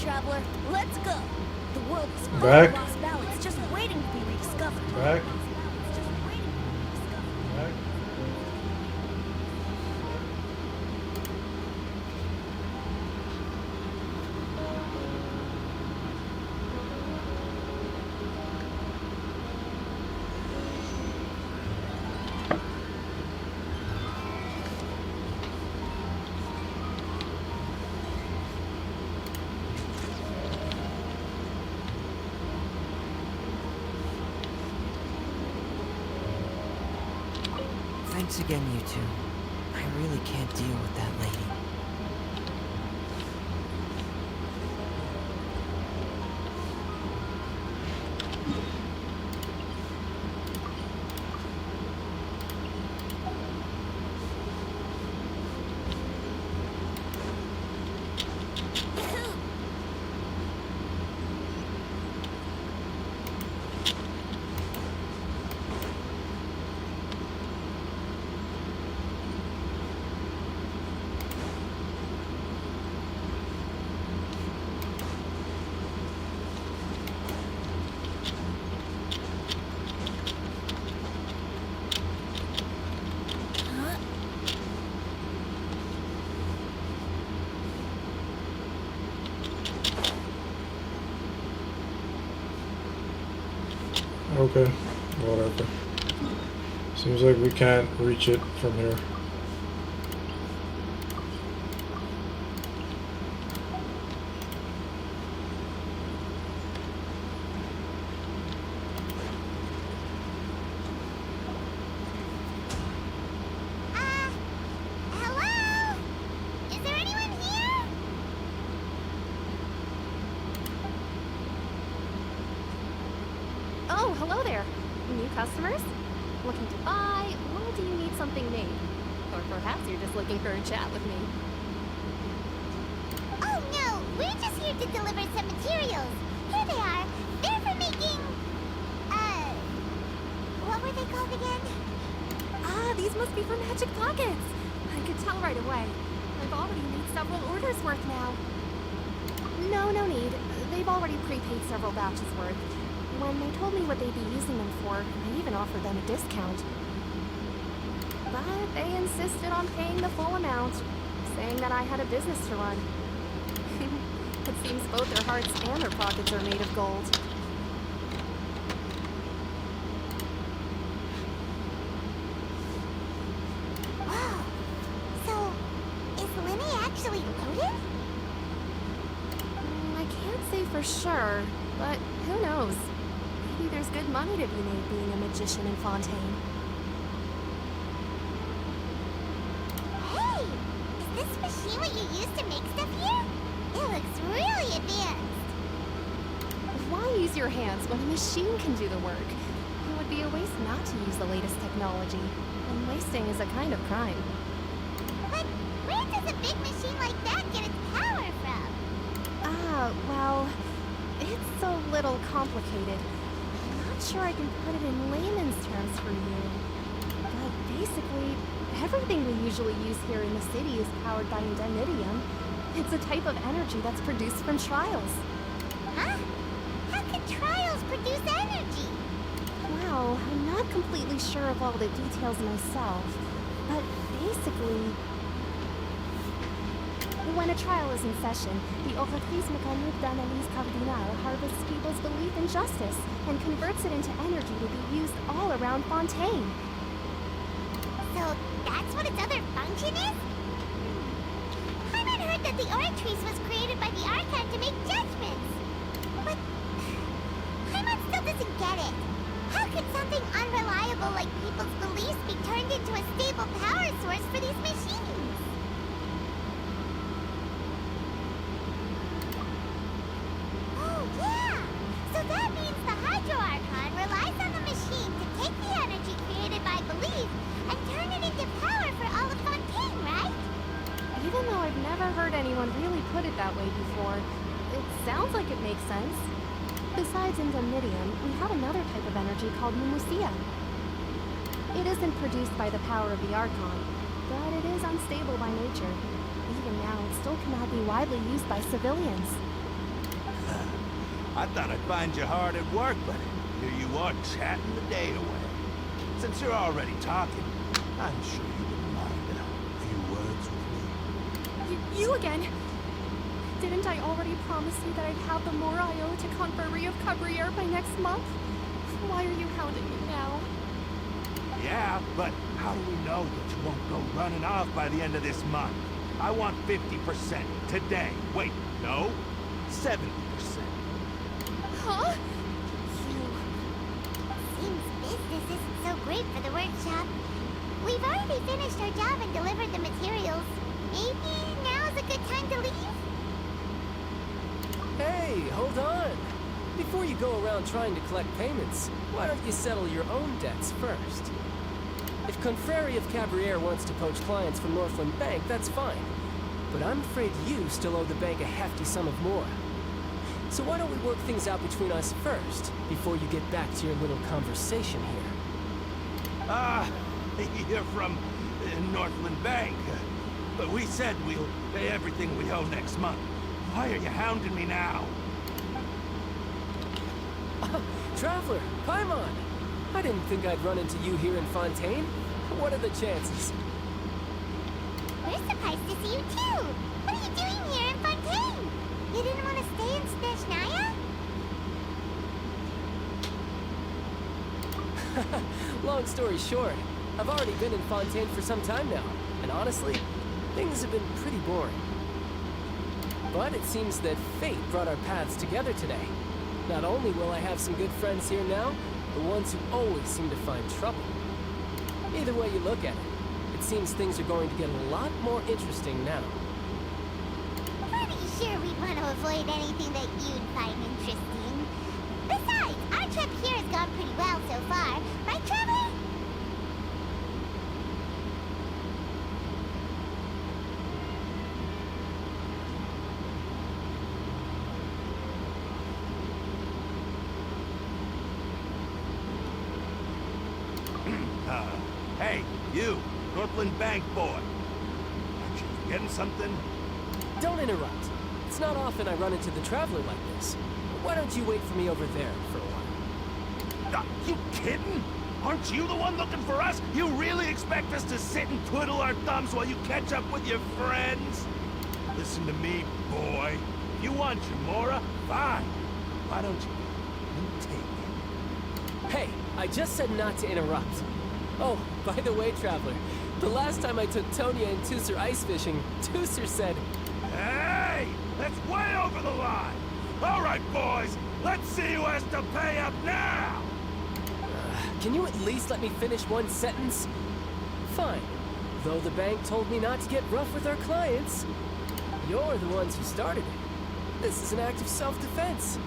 traveler. Let's go. The world is full Back. of lost balance just waiting to be rediscovered. Back. Back. Thanks again, you two. I really can't deal with that lady. Okay, whatever. Seems like we can't reach it from here. Hello? Is there anyone here? Oh, hello there. New customers? Looking to buy, or do you need something made? Or perhaps you're just looking for a chat with me. Oh no, we're just here to deliver some materials. Here they are. They're for making... what were they called again? Ah, these must be for Magic Pockets. I could tell right away. I've already made several orders worth now. No need. They've already prepaid several batches worth. When they told me what they'd be using them for, I even offered them a discount. But they insisted on paying the full amount, saying that I had a business to run. It seems both their hearts and their pockets are made of gold. Wow. So, is Linny actually loaded? I can't say for sure, but who knows? Maybe there's good money to be made being a magician in Fontaine. Hey! Is this machine what you use to make stuff here? It looks really advanced. Why use your hands when a machine can do the work? It would be a waste not to use the latest technology, and wasting is a kind of crime. But where does a big machine like that get its power from? Well, it's a little complicated. I'm not sure I can put it in layman's terms for you. But basically, everything we usually use here in the city is powered by indemnitium. It's a type of energy that's produced from trials. Huh? How can trials produce energy? Well, I'm not completely sure of all the details myself, but basically, when a trial is in session, the Oratrice Mécanique d'Analyse Cardinale harvests people's belief in justice and converts it into energy to be used all around Fontaine. So that's what its other function is? I had heard that the Oratrice was created by the Archon to make judgments. But Paimon still doesn't get it. How could something unreliable like people's beliefs be turned into a stable power source for these machines? Oh yeah! So that means the Hydro Archon relies on the machine to take the energy created by belief and turn it into power for all of Fontaine, right? Even though I've never heard anyone really put it that way before, it sounds like it makes sense. Besides indemnitium, we have another type of energy called Mumusia. It isn't produced by the power of the Archon, but it is unstable by nature. Even now, it still cannot be widely used by civilians. I thought I'd find you hard at work, but here you are chatting the day away. Since you're already talking, I'm sure you wouldn't mind a few words with me. You again? Didn't I already promise you that I'd have the more I owe to Conferry of Cabrier by next month? Why are you hounding me now? Yeah, but how do we know that you won't go running off by the end of this month? I want 50% today. Wait, no, 70%. Huh? Seems business isn't so great for the workshop. We've already finished our job and delivered the materials. Maybe now's a good time to leave? Hey, hold on. Before you go around trying to collect payments, why don't you settle your own debts first? If Confrere of Cabrier wants to poach clients from Northland Bank, that's fine. But I'm afraid you still owe the bank a hefty sum of more. So why don't we work things out between us first, before you get back to your little conversation here? You're from Northland Bank. But we said we'll pay everything we owe next month. Why are you hounding me now? Traveler, Paimon! I didn't think I'd run into you here in Fontaine. What are the chances? We're surprised to see you too. What are you doing here in Fontaine? You didn't want to stay in Snezhnaya? Long story short, I've already been in Fontaine for some time now, and honestly, things have been pretty boring. But it seems that fate brought our paths together today. Not only will I have some good friends here now, the ones who always seem to find trouble. Either way you look at it, it seems things are going to get a lot more interesting now. Pretty sure we'd want to avoid anything that you'd find interesting. Besides, our trip here has gone pretty well so far. Right, Trevor? Hey, you, Northland Bank boy. Aren't you forgetting something? Don't interrupt. It's not often I run into the Traveler like this. Why don't you wait for me over there for a while? You kidding? Aren't you the one looking for us? You really expect us to sit and twiddle our thumbs while you catch up with your friends? Listen to me, boy. If you want Jamora, fine. Why don't you take it? Hey, I just said not to interrupt. Oh, by the way, Traveler, the last time I took Tonya and Tusser ice fishing, Tusser said, Hey! That's way over the line! All right, boys, let's see who has to pay up now! can you at least let me finish one sentence? Fine. Though the bank told me not to get rough with our clients. You're the ones who started it. This is an act of self-defense.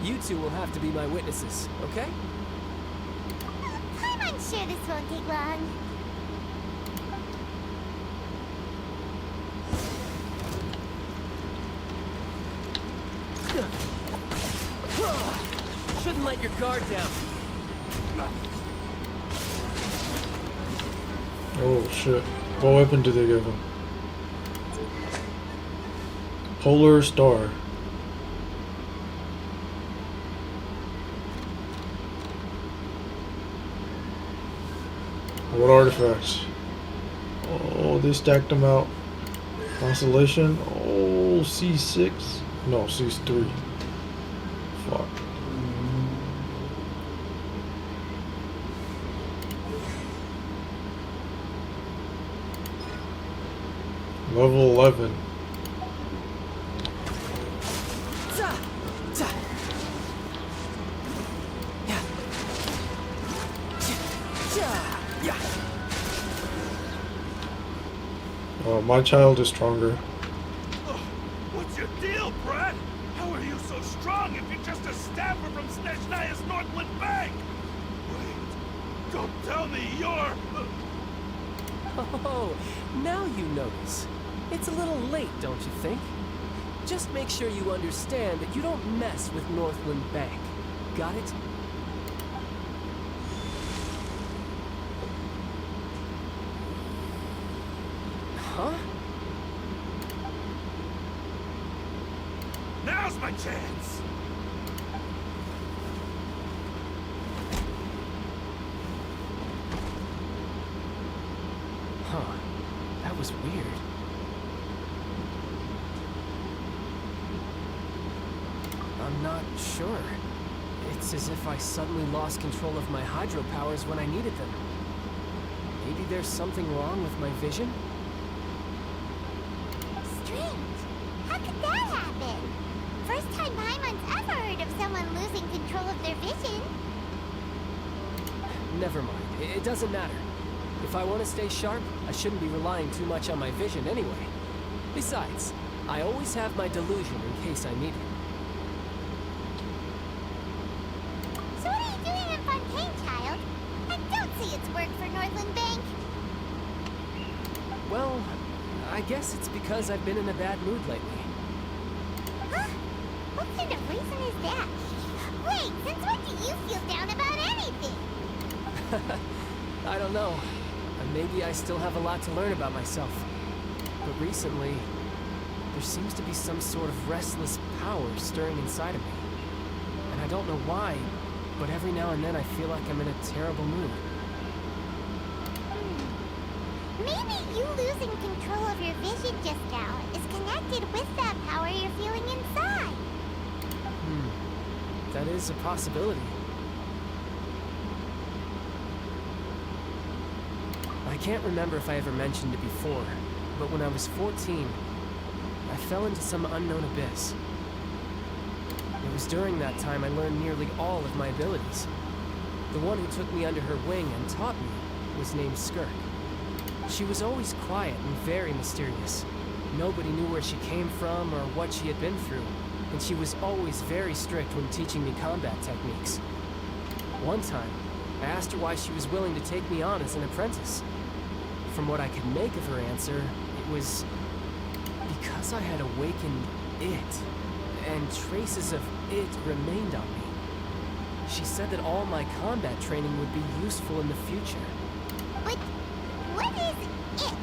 You two will have to be my witnesses, okay? I'm sure this won't take long. Shouldn't let your guard down. Oh shit. What weapon did they give him? Polar Star. What artifacts? Oh, they stacked them out. Constellation. Oh, C6. No, C3. Fuck. Level 11. My child is stronger. Oh, what's your deal, Brad? How are you so strong if you're just a staffer from Snezhnaya's Northland Bank? Wait, don't tell me you're... Oh, now you notice. It's a little late, don't you think? Just make sure you understand that you don't mess with Northland Bank. Got it? Huh? Now's my chance! Huh. That was weird. I'm not sure. It's as if I suddenly lost control of my hydro powers when I needed them. Maybe there's something wrong with my vision? Strange. How could that happen? First time Paimon's ever heard of someone losing control of their vision. Never mind. It doesn't matter. If I want to stay sharp, I shouldn't be relying too much on my vision anyway. Besides, I always have my delusion in case I need it. So what are you doing in Fontaine, child? I don't see it's work for Northland Bank. Well, I guess it's because I've been in a bad mood lately. Huh? What kind of reason is that? Wait, since when do you feel down about anything? I don't know. Maybe I still have a lot to learn about myself. But recently, there seems to be some sort of restless power stirring inside of me. And I don't know why, but every now and then I feel like I'm in a terrible mood. Maybe you losing control of your vision just now is connected with that power you're feeling inside. That is a possibility. I can't remember if I ever mentioned it before, but when I was 14, I fell into some unknown abyss. It was during that time I learned nearly all of my abilities. The one who took me under her wing and taught me was named Skirk. She was always quiet and very mysterious. Nobody knew where she came from or what she had been through, and she was always very strict when teaching me combat techniques. One time, I asked her why she was willing to take me on as an apprentice. From what I could make of her answer, it was because I had awakened it, and traces of it remained on me. She said that all my combat training would be useful in the future. But what is it?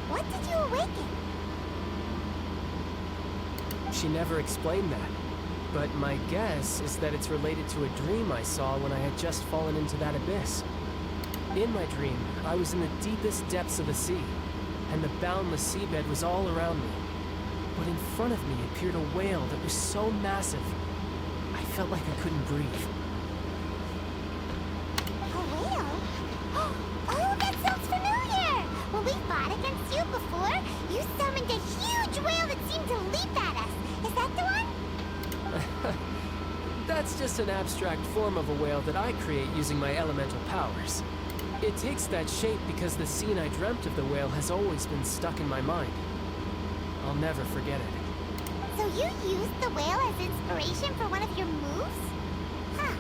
What did you awaken? She never explained that, but my guess is that it's related to a dream I saw when I had just fallen into that abyss. In my dream, I was in the deepest depths of the sea, and the boundless seabed was all around me. But in front of me appeared a whale that was so massive, I felt like I couldn't breathe. A whale? Oh, that sounds familiar! When we fought against you before, you summoned a huge whale that seemed to leap at us. Is that the one? That's just an abstract form of a whale that I create using my elemental powers. It takes that shape because the scene I dreamt of the whale has always been stuck in my mind. I'll never forget it. So you used the whale as inspiration for one of your moves? Huh.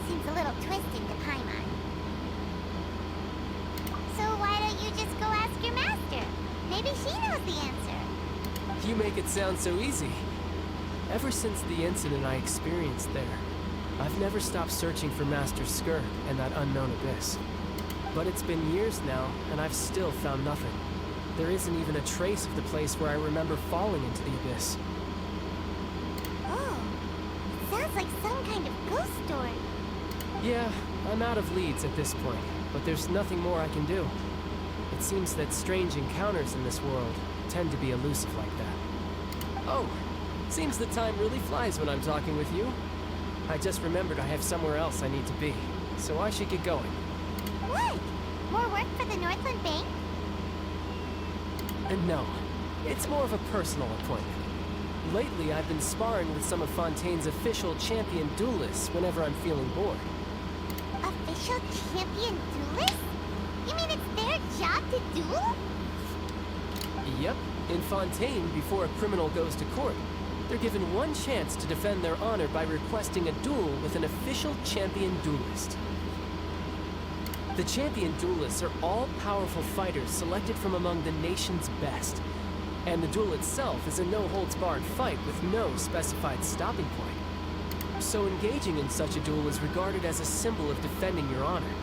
Seems a little twisted to Paimon. So why don't you just go ask your master? Maybe she knows the answer. You make it sound so easy. Ever since the incident I experienced there, I've never stopped searching for Master Skirk and that unknown abyss. But it's been years now, and I've still found nothing. There isn't even a trace of the place where I remember falling into the abyss. Oh, it sounds like some kind of ghost story. Yeah, I'm out of leads at this point, but there's nothing more I can do. It seems that strange encounters in this world tend to be elusive like that. Oh, seems the time really flies when I'm talking with you. I just remembered I have somewhere else I need to be, so I should get going. What? More work for the Northland Bank? And no, it's more of a personal appointment. Lately, I've been sparring with some of Fontaine's official champion duelists whenever I'm feeling bored. Official champion duelist? You mean it's their job to duel? Yep, in Fontaine, before a criminal goes to court, they're given one chance to defend their honor by requesting a duel with an official champion duelist. The champion duelists are all-powerful fighters selected from among the nation's best. And the duel itself is a no-holds-barred fight with no specified stopping point. So engaging in such a duel is regarded as a symbol of defending your honor.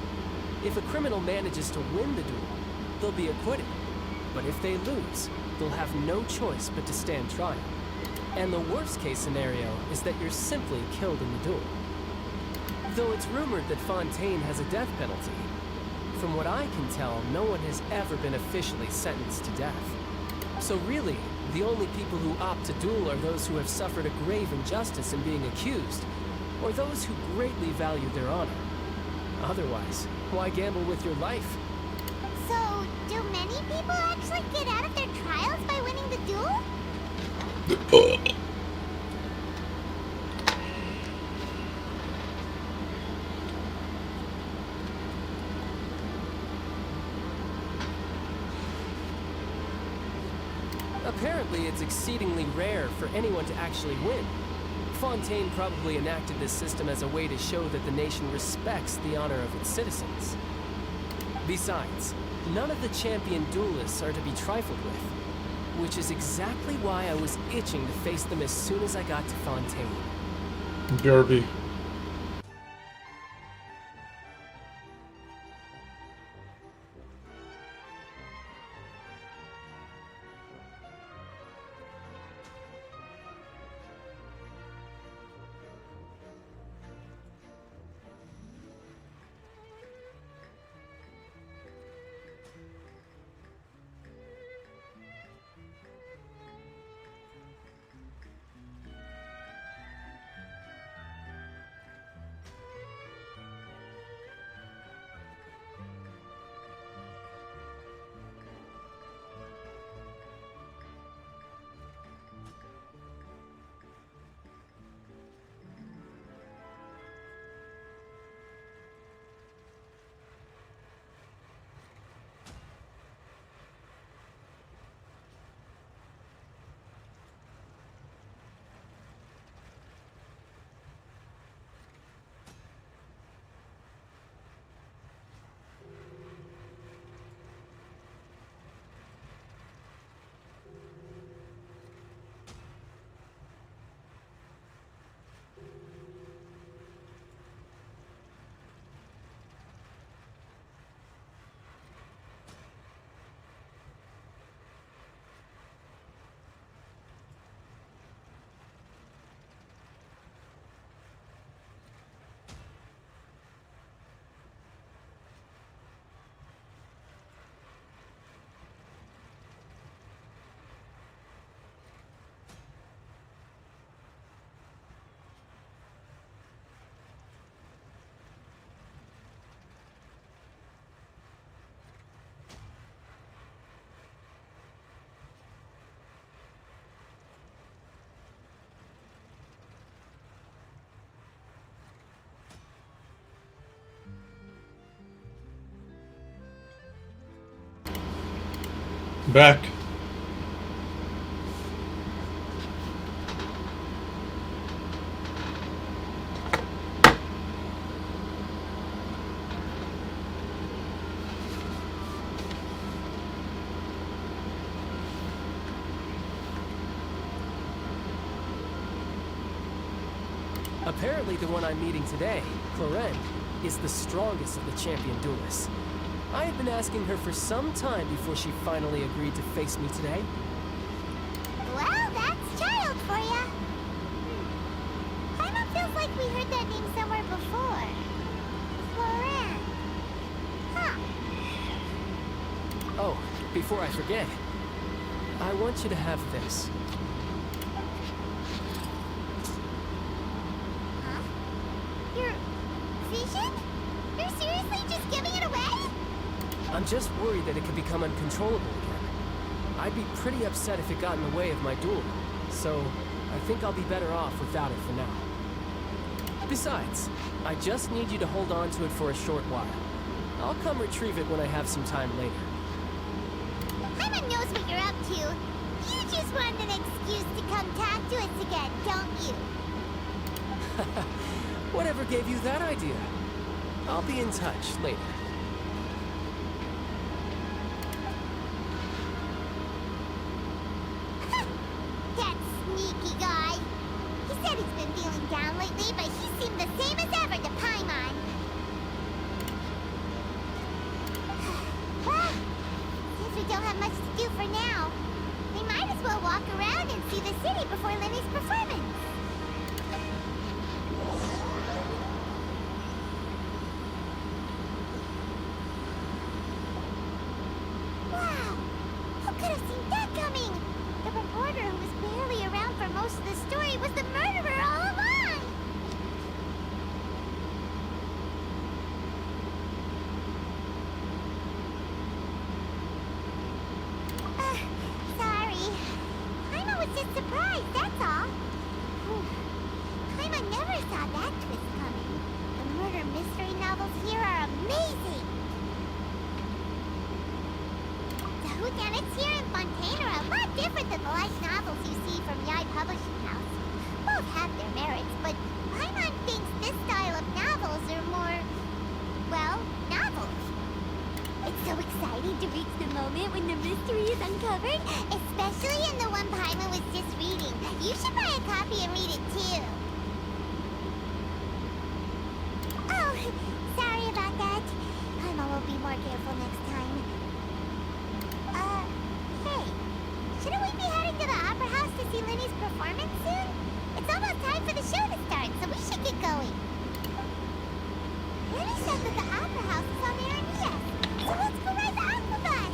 If a criminal manages to win the duel, they'll be acquitted. But if they lose, they'll have no choice but to stand trial. And the worst-case scenario is that you're simply killed in the duel. Though it's rumored that Fontaine has a death penalty, From what I can tell, no one has ever been officially sentenced to death. So really, the only people who opt to duel are those who have suffered a grave injustice in being accused, or those who greatly value their honor. Otherwise, why gamble with your life? So, do many people actually get out of their trials by winning the duel? Apparently, it's exceedingly rare for anyone to actually win. Fontaine probably enacted this system as a way to show that the nation respects the honor of its citizens. Besides, none of the champion duelists are to be trifled with, which is exactly why I was itching to face them as soon as I got to Fontaine. BRB. Back. Apparently the one I'm meeting today, Clorinde, is the strongest of the champion duelists. I had been asking her for some time before she finally agreed to face me today. Well, that's child for ya. Paimon feels like we heard that name somewhere before. Clorinde. Huh. Oh, before I forget, I want you to have this. Huh? Your vision? You're seriously just giving it away? I'm just worried that it could become uncontrollable again. I'd be pretty upset if it got in the way of my duel, so I think I'll be better off without it for now. Besides, I just need you to hold on to it for a short while. I'll come retrieve it when I have some time later. Paimon knows what you're up to. You just want an excuse to come talk to us again, don't you? Whatever gave you that idea? I'll be in touch later. That sneaky guy. He said he's been feeling down lately, but he seemed the same as ever to Paimon. Well, since we don't have much to do for now, we might as well walk around and see the city before Lenny's performance. just surprised, that's all. Paimon never saw that twist coming. The murder mystery novels here are amazing. The whodunits here in Fontaine are a lot different than the light novels you see from Yai Publishing House. Both have their merits, but Paimon thinks this style of novels are more, well, novels. It's so exciting to reach the moment when the mystery is uncovered, especially in the one Paimon was just reading. You should buy a copy and read it too. Oh, sorry about that. Paimon will be more careful next time. Hey, shouldn't we be heading to the Opera House to see Linny's performance soon? It's almost time for the show to start, so we should get going. Linny said that the Opera House is on Aranea, so let's go ride the Aqua Bus.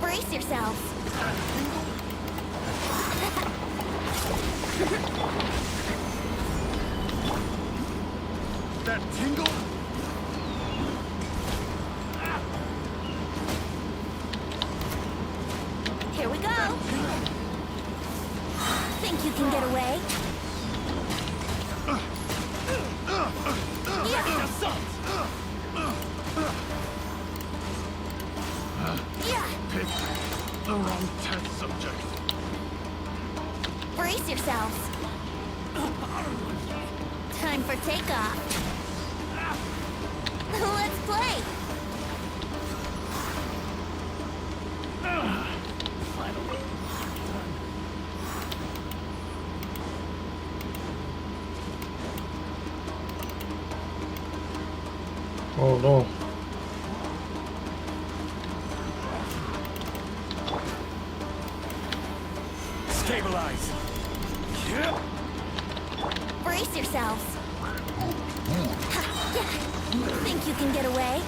Brace yourselves. That tingle? Here we go. Think you can get away? Pick the wrong test subject. Brace yourselves. Time for takeoff. Let's play. Finally. Oh no. Stabilize. Brace yourselves. Ha, yeah. Think you can get away?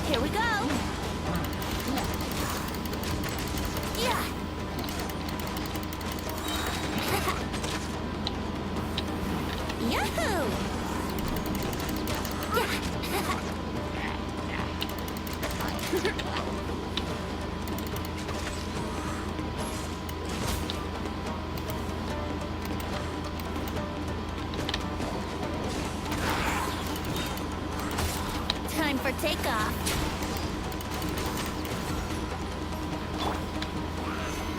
Here we go. Yeah. Yahoo! Time for takeoff.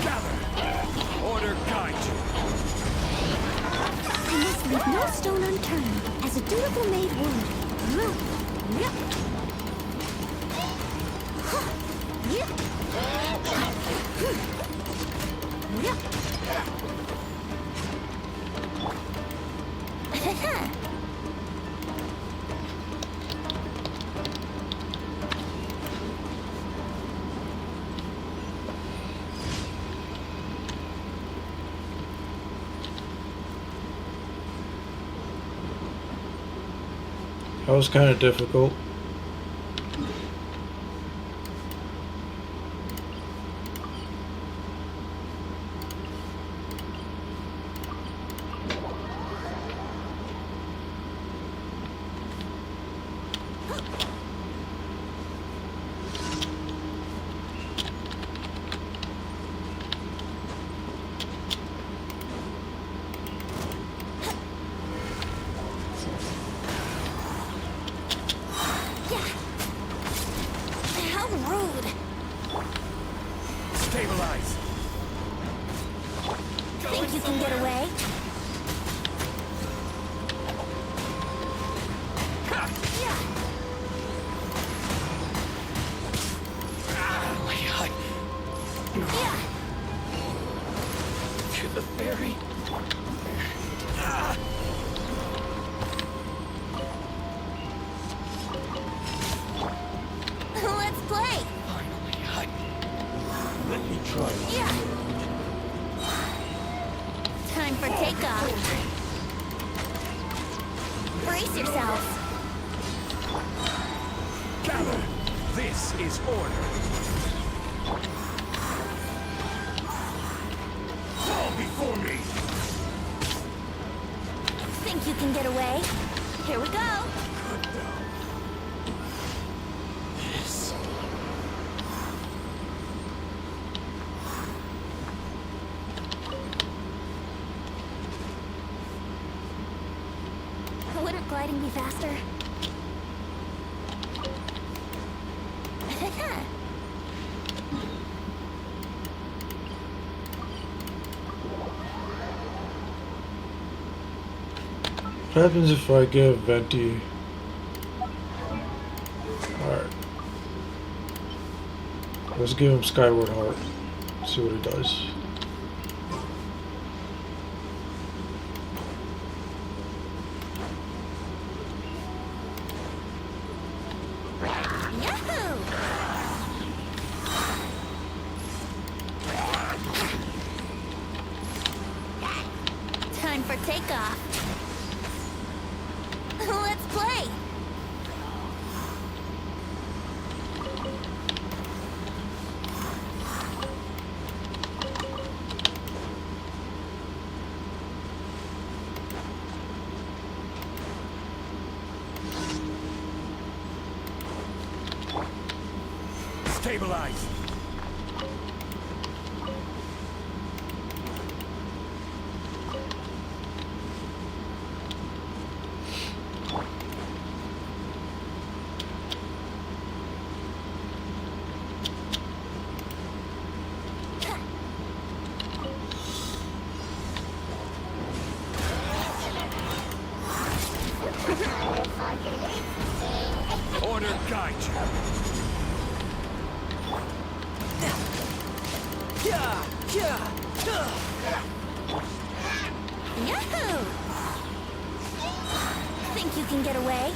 Gather. Order guide you. I must leave no stone unturned, as a dutiful maid would. Yep. Yep. Yep. That was kind of difficult. How rude. Stabilize. Think you can get away? Yeah. Yeah. To the ferry. Let's play. Finally, let me try. Yeah. Time for takeoff. Brace yourselves. Gather. This is order. Fall before me. Think you can get away? Here we go. This. Wouldn't gliding be faster? What happens if I give Venti? Alright. Let's give him Skyward Heart. See what he does. Yahoo! Time for takeoff. Let's play. Stabilize. Order guide you. Yahoo! Think you can get away?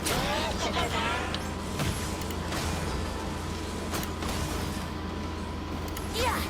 Yeah.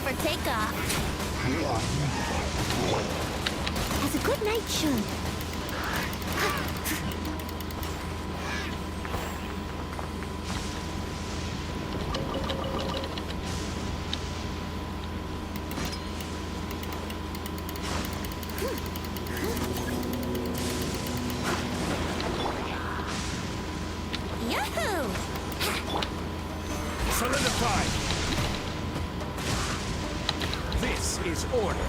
for takeoff. As a good knight should. Yahoo! Solidified. This is order.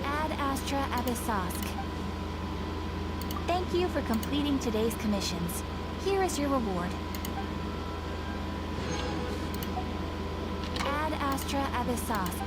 Ad Astra Abyssosk. Thank you for completing today's commissions. Here is your reward. Ad Astra Abyssosk.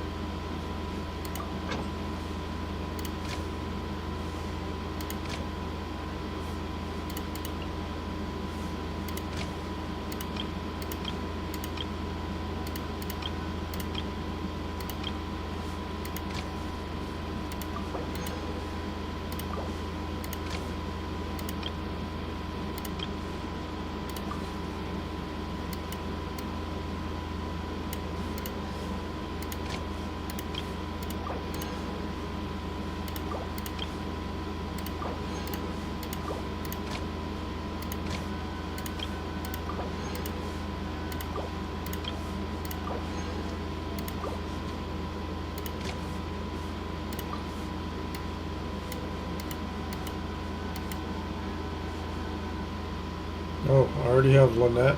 Oh, I already have Lynette.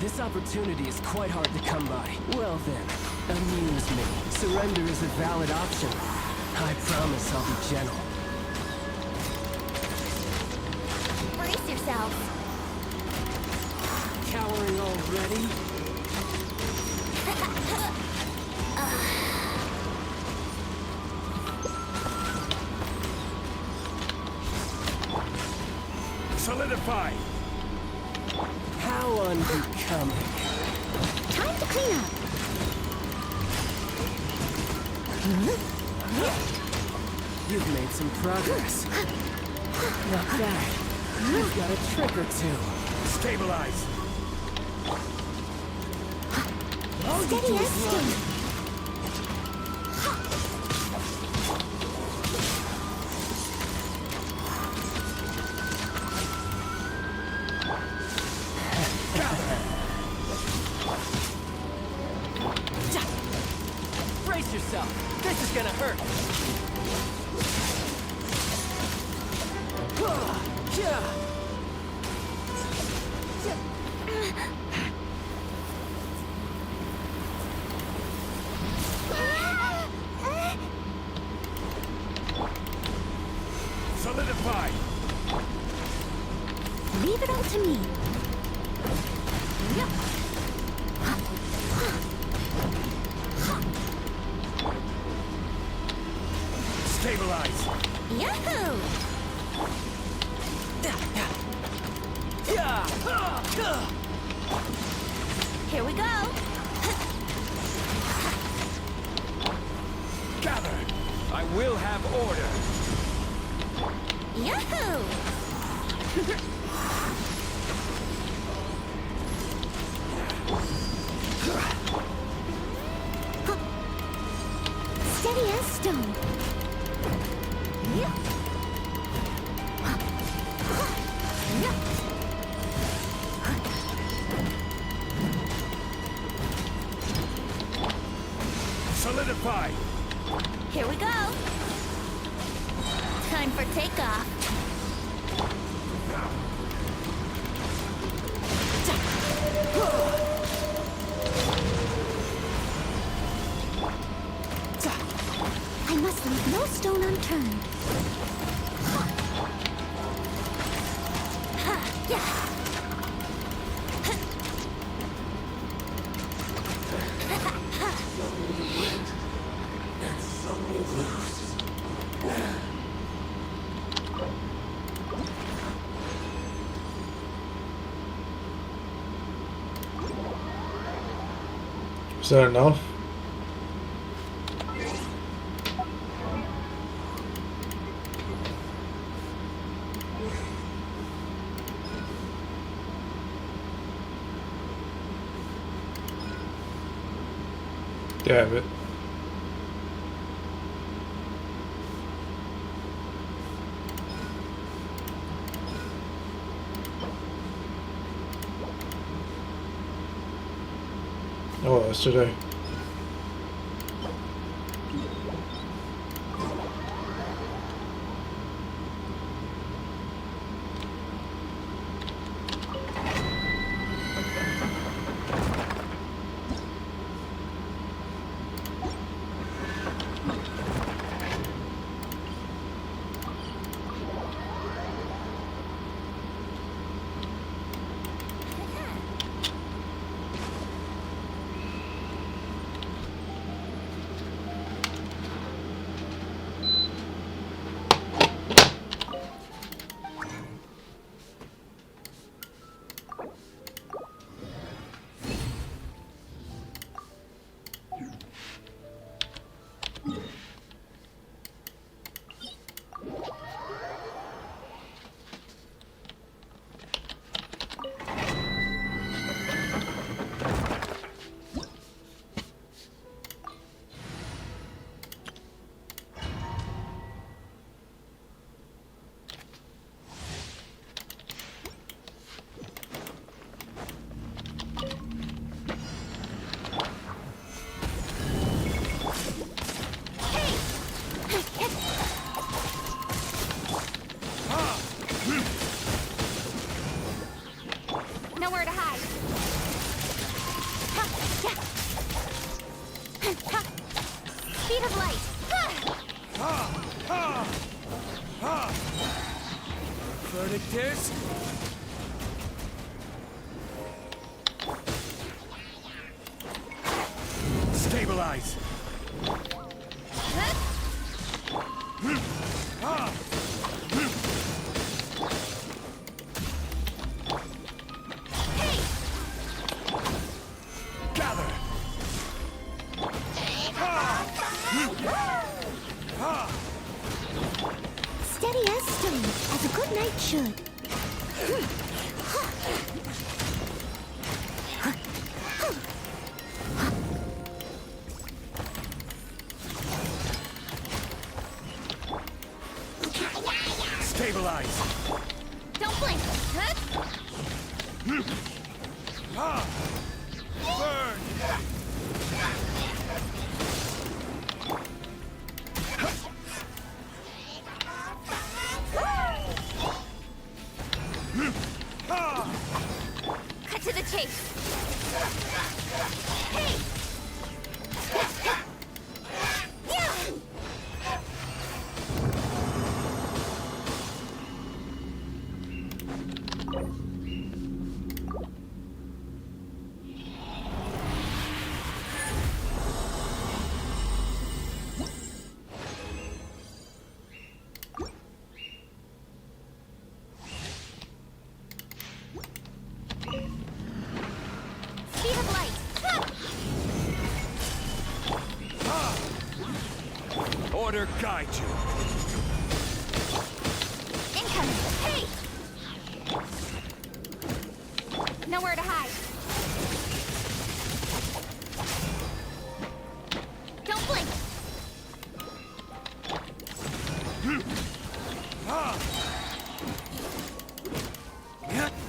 This opportunity is quite hard to come by. Well then, amuse me. Surrender is a valid option. I promise I'll be gentle. Brace yourself. Cowering already? Solidify! How unbecoming. Time to clean up. You've made some progress. Not bad. You've got a trick or two. Stabilize! Steady as stone. Brace yourself. This is gonna hurt. Solidify! Leave it all to me. Stabilize! Yahoo! Here we go. Gather! I will have order! Yahoo! Steady as stone. Solidify! Here we go. Time for takeoff. I must leave no stone unturned. Ha, yeah. Is that enough? Damn it. Oh, that's today. Nowhere to hide. Speed of light. Verdictors? Stabilize! steady as stone, as a good knight should. Stabilize. Don't blink. Huh? Burn. Cut to the chase. Hey! Yeah! Speed of light. Order guide you. Incoming. Hey! Nowhere to hide. Don't blink.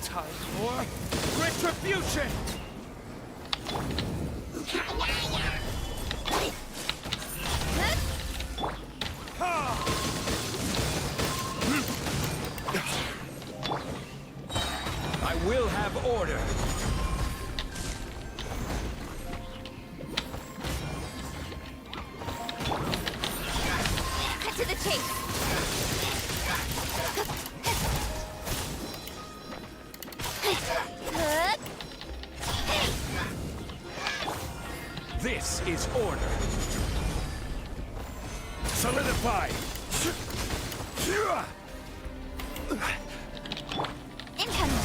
Time for retribution. I will have order. Cut to the chase. This is order. Solidify. Incoming.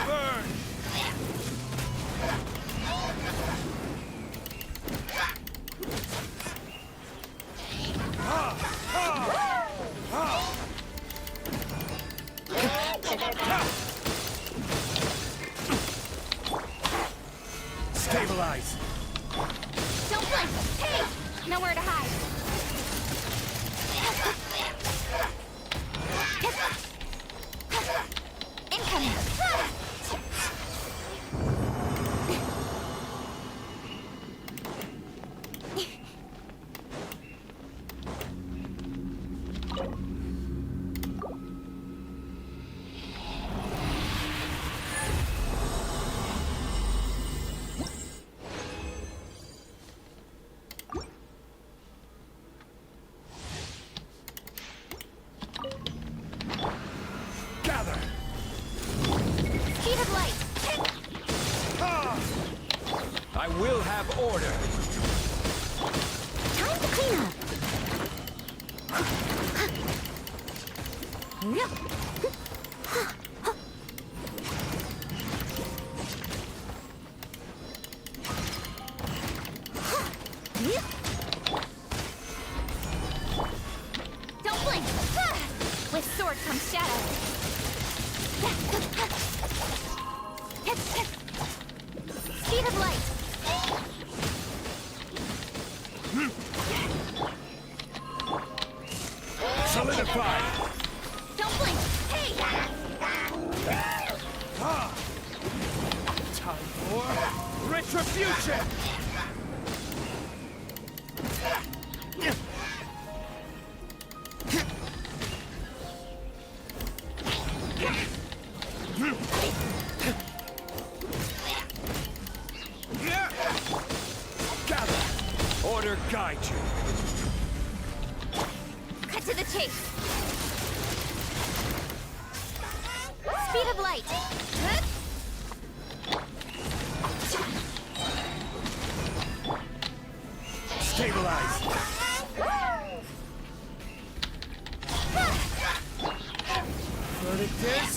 Burn. Stabilize. Don't blink. Hey! Nowhere to hide. Incoming. Gather. Speed of light. I will have order. Time to clean up. Don't blink. With sword comes shadow. Speed of light. Solidify. Don't blink. Hey! Time for retribution. Gather. Order guide you. Cut to the chase. Speed of light. Stabilize. Verdict is...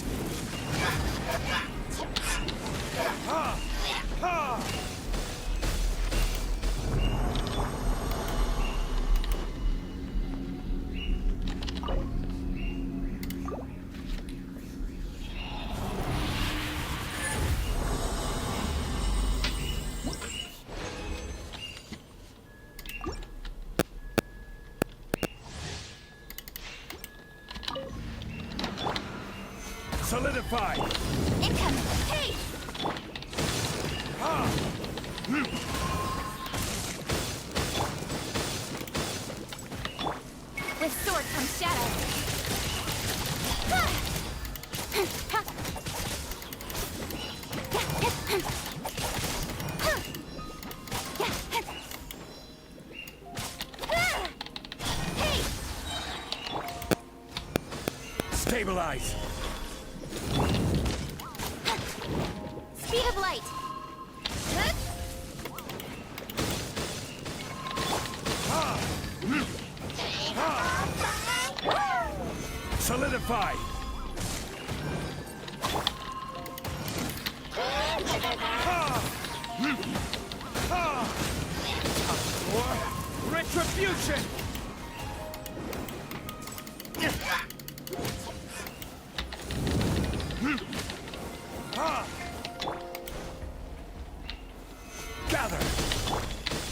Solidify! Incoming! Hey! With sword comes shadow. Hey! Stabilize! Speed of light! Solidify! Retribution! Gather!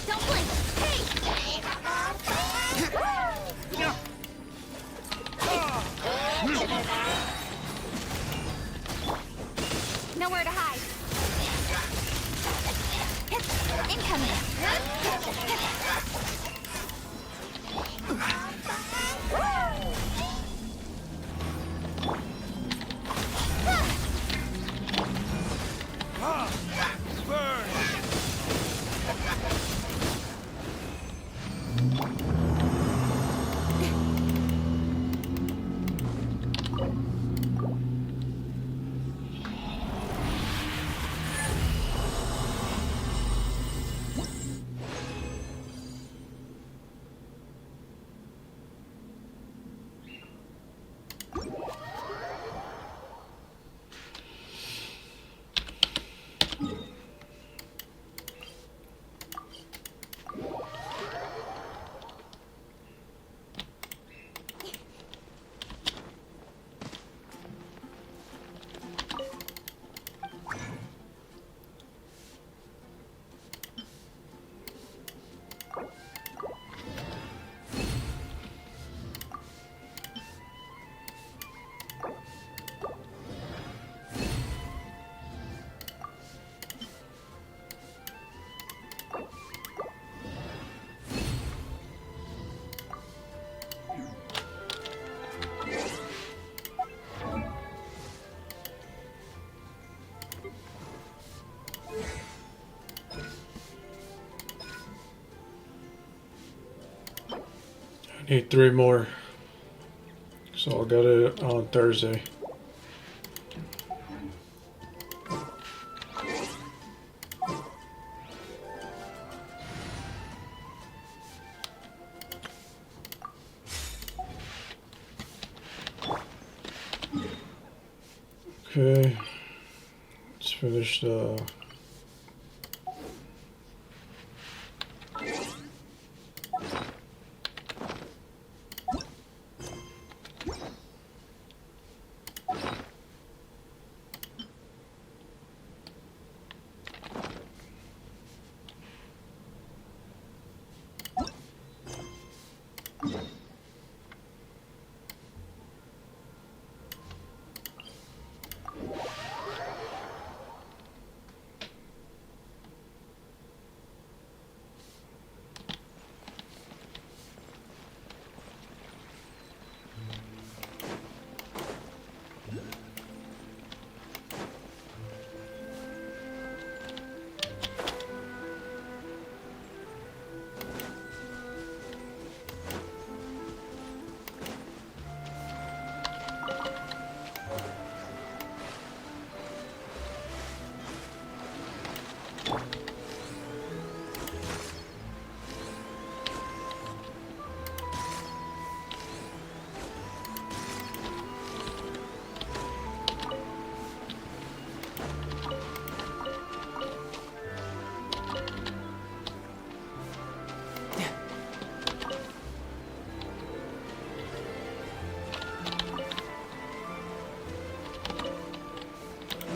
Don't blink! Hey! Nowhere to hide. Incoming! Burn! Need 3 more. So I'll get it on Thursday. Okay. Let's finish the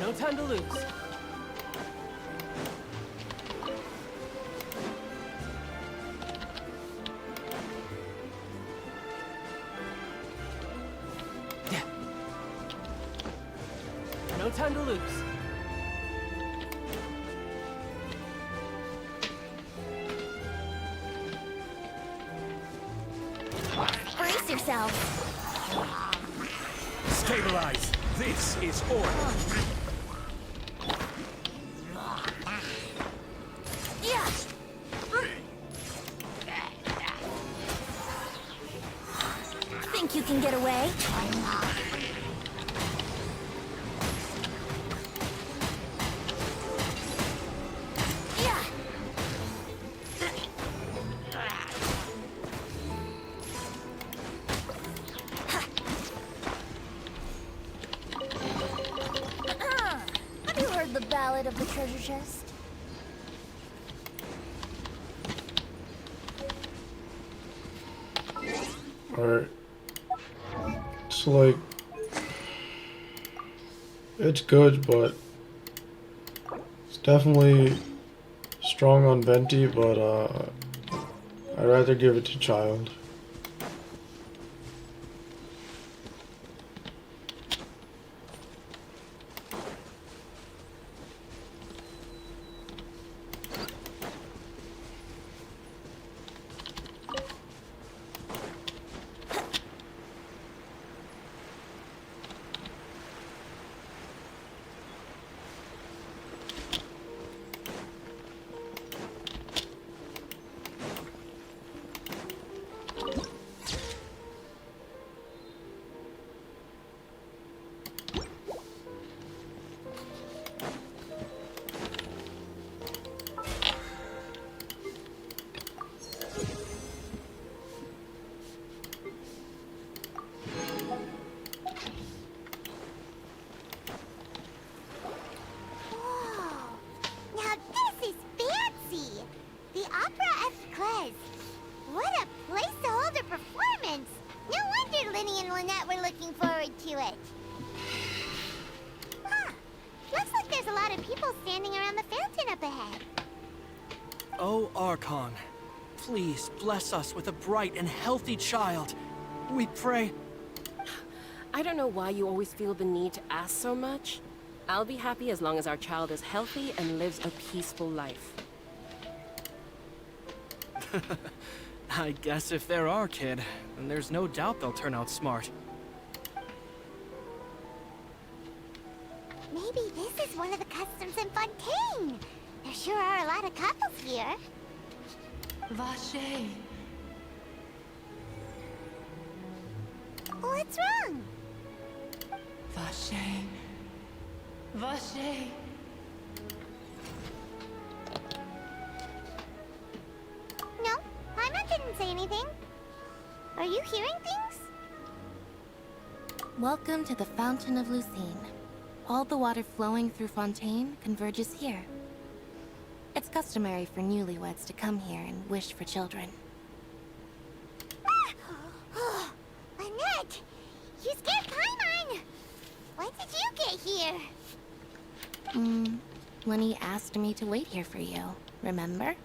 No time to lose. No time to lose. Brace yourselves. Stabilize. This is order. Yeah. Think you can get away? Yeah. Have you heard the ballad of the treasure chest? Alright. It's like... It's good, but... It's definitely strong on Venti, but I'd rather give it to Child. Oh, Archon, please bless us with a bright and healthy child. We pray. I don't know why you always feel the need to ask so much. I'll be happy as long as our child is healthy and lives a peaceful life. I guess if they're our kid, then there's no doubt they'll turn out smart. Maybe this is one of the customs in Fontaine. There sure are a lot of couples here. Vache. What's wrong? Vache. Vache. No, Paimon didn't say anything. Are you hearing things? Welcome to the Fountain of Lucine. All the water flowing through Fontaine converges here. It's customary for newlyweds to come here and wish for children. Ah! Annette! You scared Paimon! When did you get here? When he asked me to wait here for you, remember?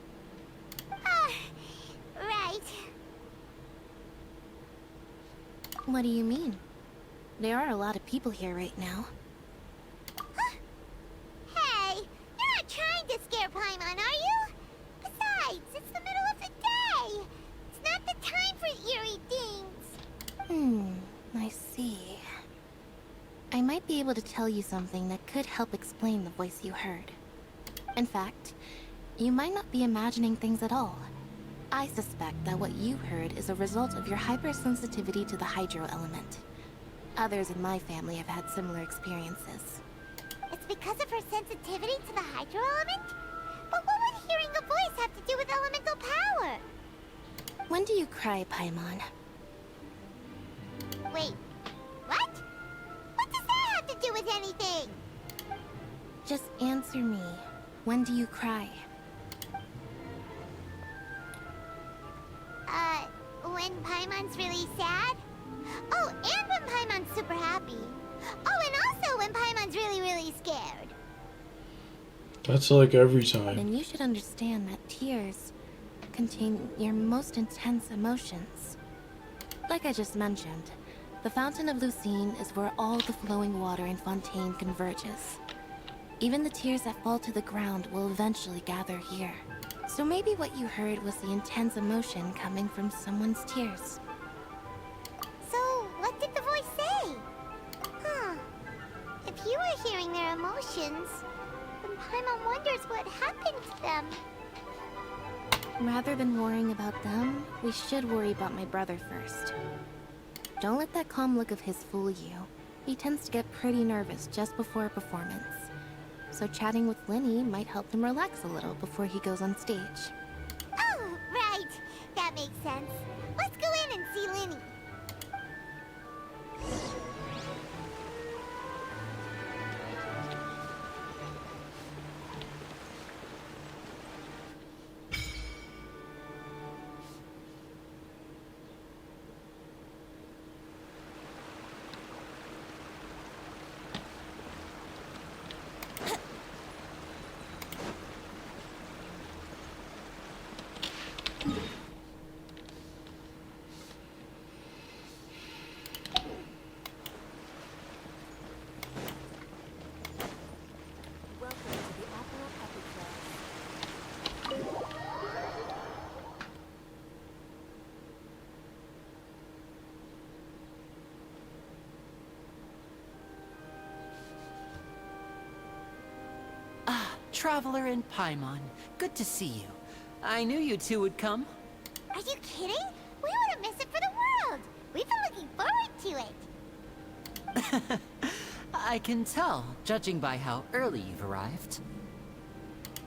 Right. What do you mean? There are a lot of people here right now. Hey, you're not trying to scare Paimon, are you? Besides, it's the middle of the day. It's not the time for eerie things. I see. I might be able to tell you something that could help explain the voice you heard. In fact, you might not be imagining things at all. I suspect that what you heard is a result of your hypersensitivity to the hydro element. Others in my family have had similar experiences. It's because of her sensitivity to the hydro element? But what would hearing a voice have to do with elemental power? When do you cry, Paimon? Wait, what? What does that have to do with anything? Just answer me. When do you cry? When Paimon's really sad? Oh, and when Paimon's super happy. Oh, and also when Paimon's really, really scared. That's like every time. Then you should understand that tears contain your most intense emotions. Like I just mentioned, The Fountain of Lucine is where all the flowing water in Fontaine converges. Even the tears that fall to the ground will eventually gather here. So maybe what you heard was the intense emotion coming from someone's tears. So, what did the voice say? Huh. If you were hearing their emotions, then Paimon wonders what happened to them. Rather than worrying about them, we should worry about my brother first. Don't let that calm look of his fool you. He tends to get pretty nervous just before a performance. So chatting with Linny might help him relax a little before he goes on stage. Oh, right. That makes sense. Let's go in and see Linny. Traveler and Paimon, good to see you. I knew you two would come. Are you kidding? We wouldn't miss it for the world. We've been looking forward to it. I can tell, judging by how early you've arrived.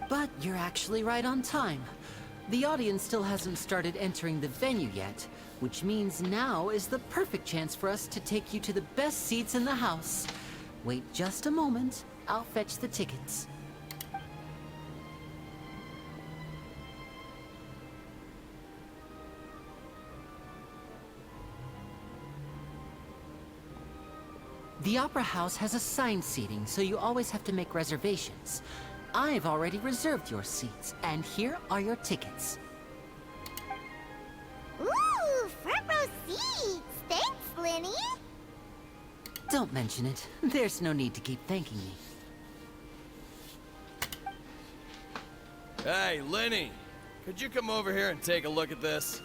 But you're actually right on time. The audience still hasn't started entering the venue yet, which means now is the perfect chance for us to take you to the best seats in the house. Wait just a moment, I'll fetch the tickets. The Opera House has assigned seating, so you always have to make reservations. I've already reserved your seats, and here are your tickets. Ooh, front row seats. Thanks, Linny. Don't mention it. There's no need to keep thanking me. Hey, Linny! Could you come over here and take a look at this?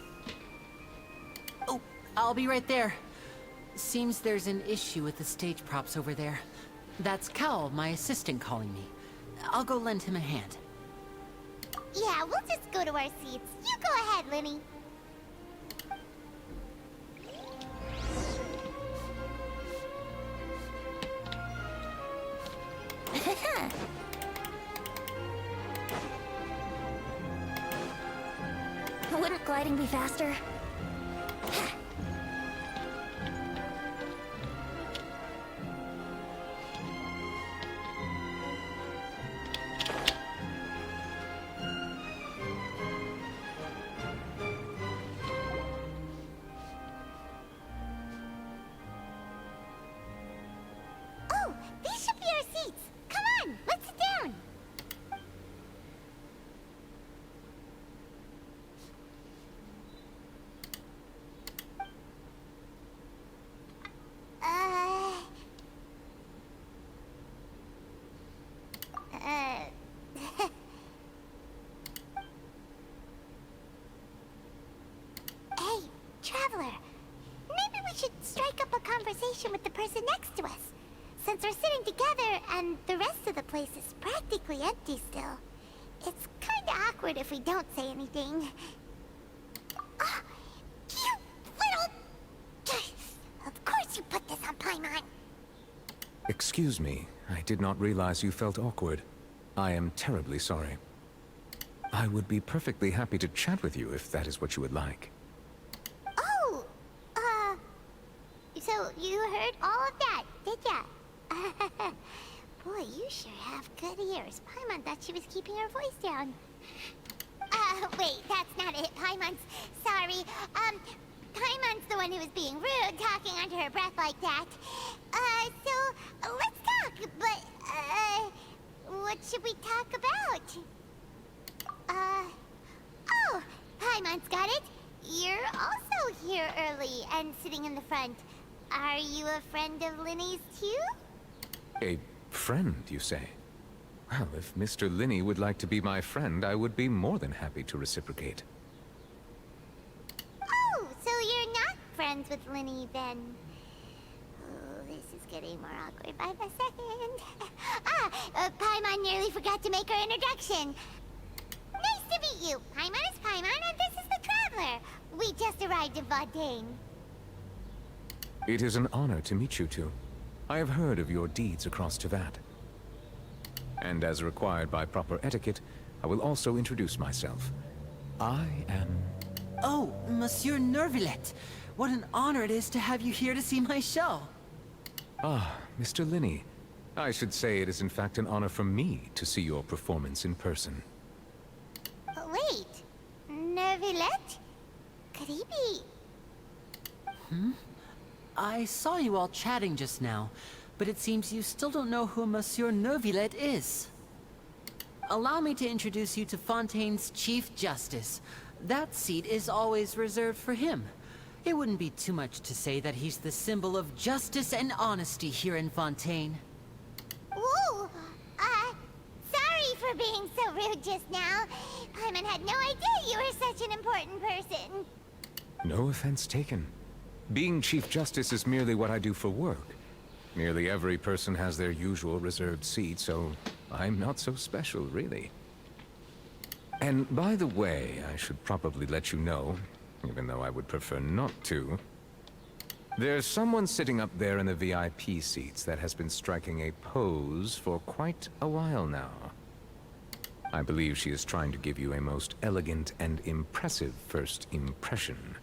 Oh, I'll be right there. Seems there's an issue with the stage props over there. That's Cal, my assistant, calling me. I'll go lend him a hand. Yeah, we'll just go to our seats. You go ahead, Linny. Wouldn't gliding be faster? Oh, these should be our seats. Come on, let's sit down. Hey, Traveler. Maybe we should strike up a conversation with the person next to us. Since we're sitting together and the rest of the place is practically empty still. It's kinda awkward if we don't say anything. Ah, you little... Of course you put this on Paimon. Excuse me, I did not realize you felt awkward. I am terribly sorry. I would be perfectly happy to chat with you if that is what you would like. Oh, so you heard all of that, did ya? Boy, you sure have good ears. Paimon thought she was keeping her voice down. Wait, that's not it. Paimon's sorry. Paimon's the one who was being rude, talking under her breath like that. So, let's talk, but, what should we talk about? Oh, Paimon's got it. You're also here early and sitting in the front. Are you a friend of Linny's too? A friend, you say? Well, if Mr. Linney would like to be my friend, I would be more than happy to reciprocate. Oh, so you're not friends with Linny then? Oh, this is getting more awkward by the second. Paimon nearly forgot to make her introduction. Nice to meet you. Paimon is Paimon, and this is the Traveler. We just arrived in Fontaine. It is an honor to meet you two. I have heard of your deeds across Tevat. And as required by proper etiquette, I will also introduce myself. I am... Oh, Monsieur Nervillet. What an honor it is to have you here to see my show. Ah, Mr. Linney. I should say it is in fact an honor for me to see your performance in person. Wait, Nervillet? Could he be... I saw you all chatting just now, but it seems you still don't know who Monsieur Nervillet is. Allow me to introduce you to Fontaine's Chief Justice. That seat is always reserved for him. It wouldn't be too much to say that he's the symbol of justice and honesty here in Fontaine. Ooh, sorry for being so rude just now. Paimon had no idea you were such an important person. No offense taken. Being Chief Justice is merely what I do for work. Nearly every person has their usual reserved seat, so I'm not so special, really. And by the way, I should probably let you know, even though I would prefer not to. There's someone sitting up there in the VIP seats that has been striking a pose for quite a while now. I believe she is trying to give you a most elegant and impressive first impression.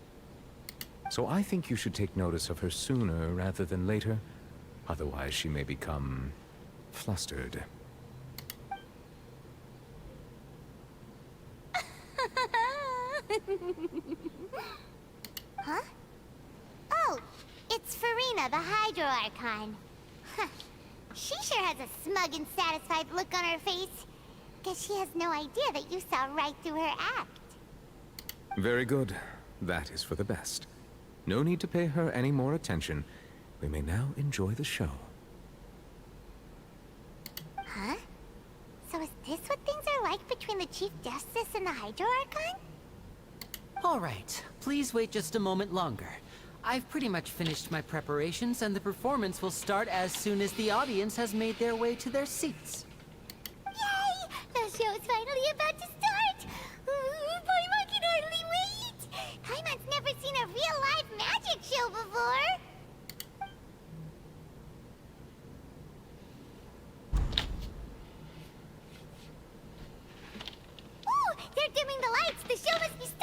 So I think you should take notice of her sooner rather than later. Otherwise, she may become flustered. Huh? Oh, it's Farina, the Hydro Archon. Huh. She sure has a smug and satisfied look on her face. Guess she has no idea that you saw right through her act. Very good. That is for the best. No need to pay her any more attention. We may now enjoy the show. Huh? So is this what things are like between the Chief Justice and the Hydro Archon? All right, please wait just a moment longer. I've pretty much finished my preparations, and the performance will start as soon as the audience has made their way to their seats. Yay! The show's finally about to start! Paimon can hardly wait! Paimon's never seen a real live magic show before! Ooh! They're dimming the lights! The show must be starting!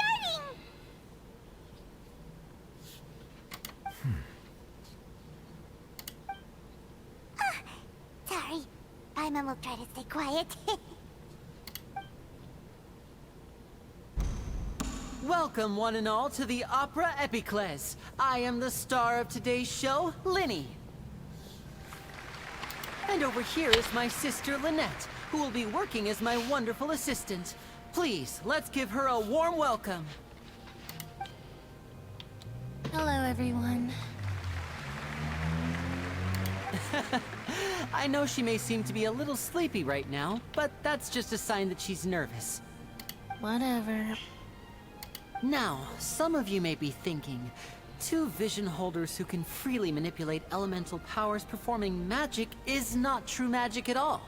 Sorry. Paimon will try to stay quiet. Welcome, one and all, to the Opera Epiclese. I am the star of today's show, Linny. And over here is my sister, Lynette, who will be working as my wonderful assistant. Please, let's give her a warm welcome. Hello, everyone. I know she may seem to be a little sleepy right now, but that's just a sign that she's nervous. Whatever. Now, some of you may be thinking, two vision holders who can freely manipulate elemental powers performing magic is not true magic at all.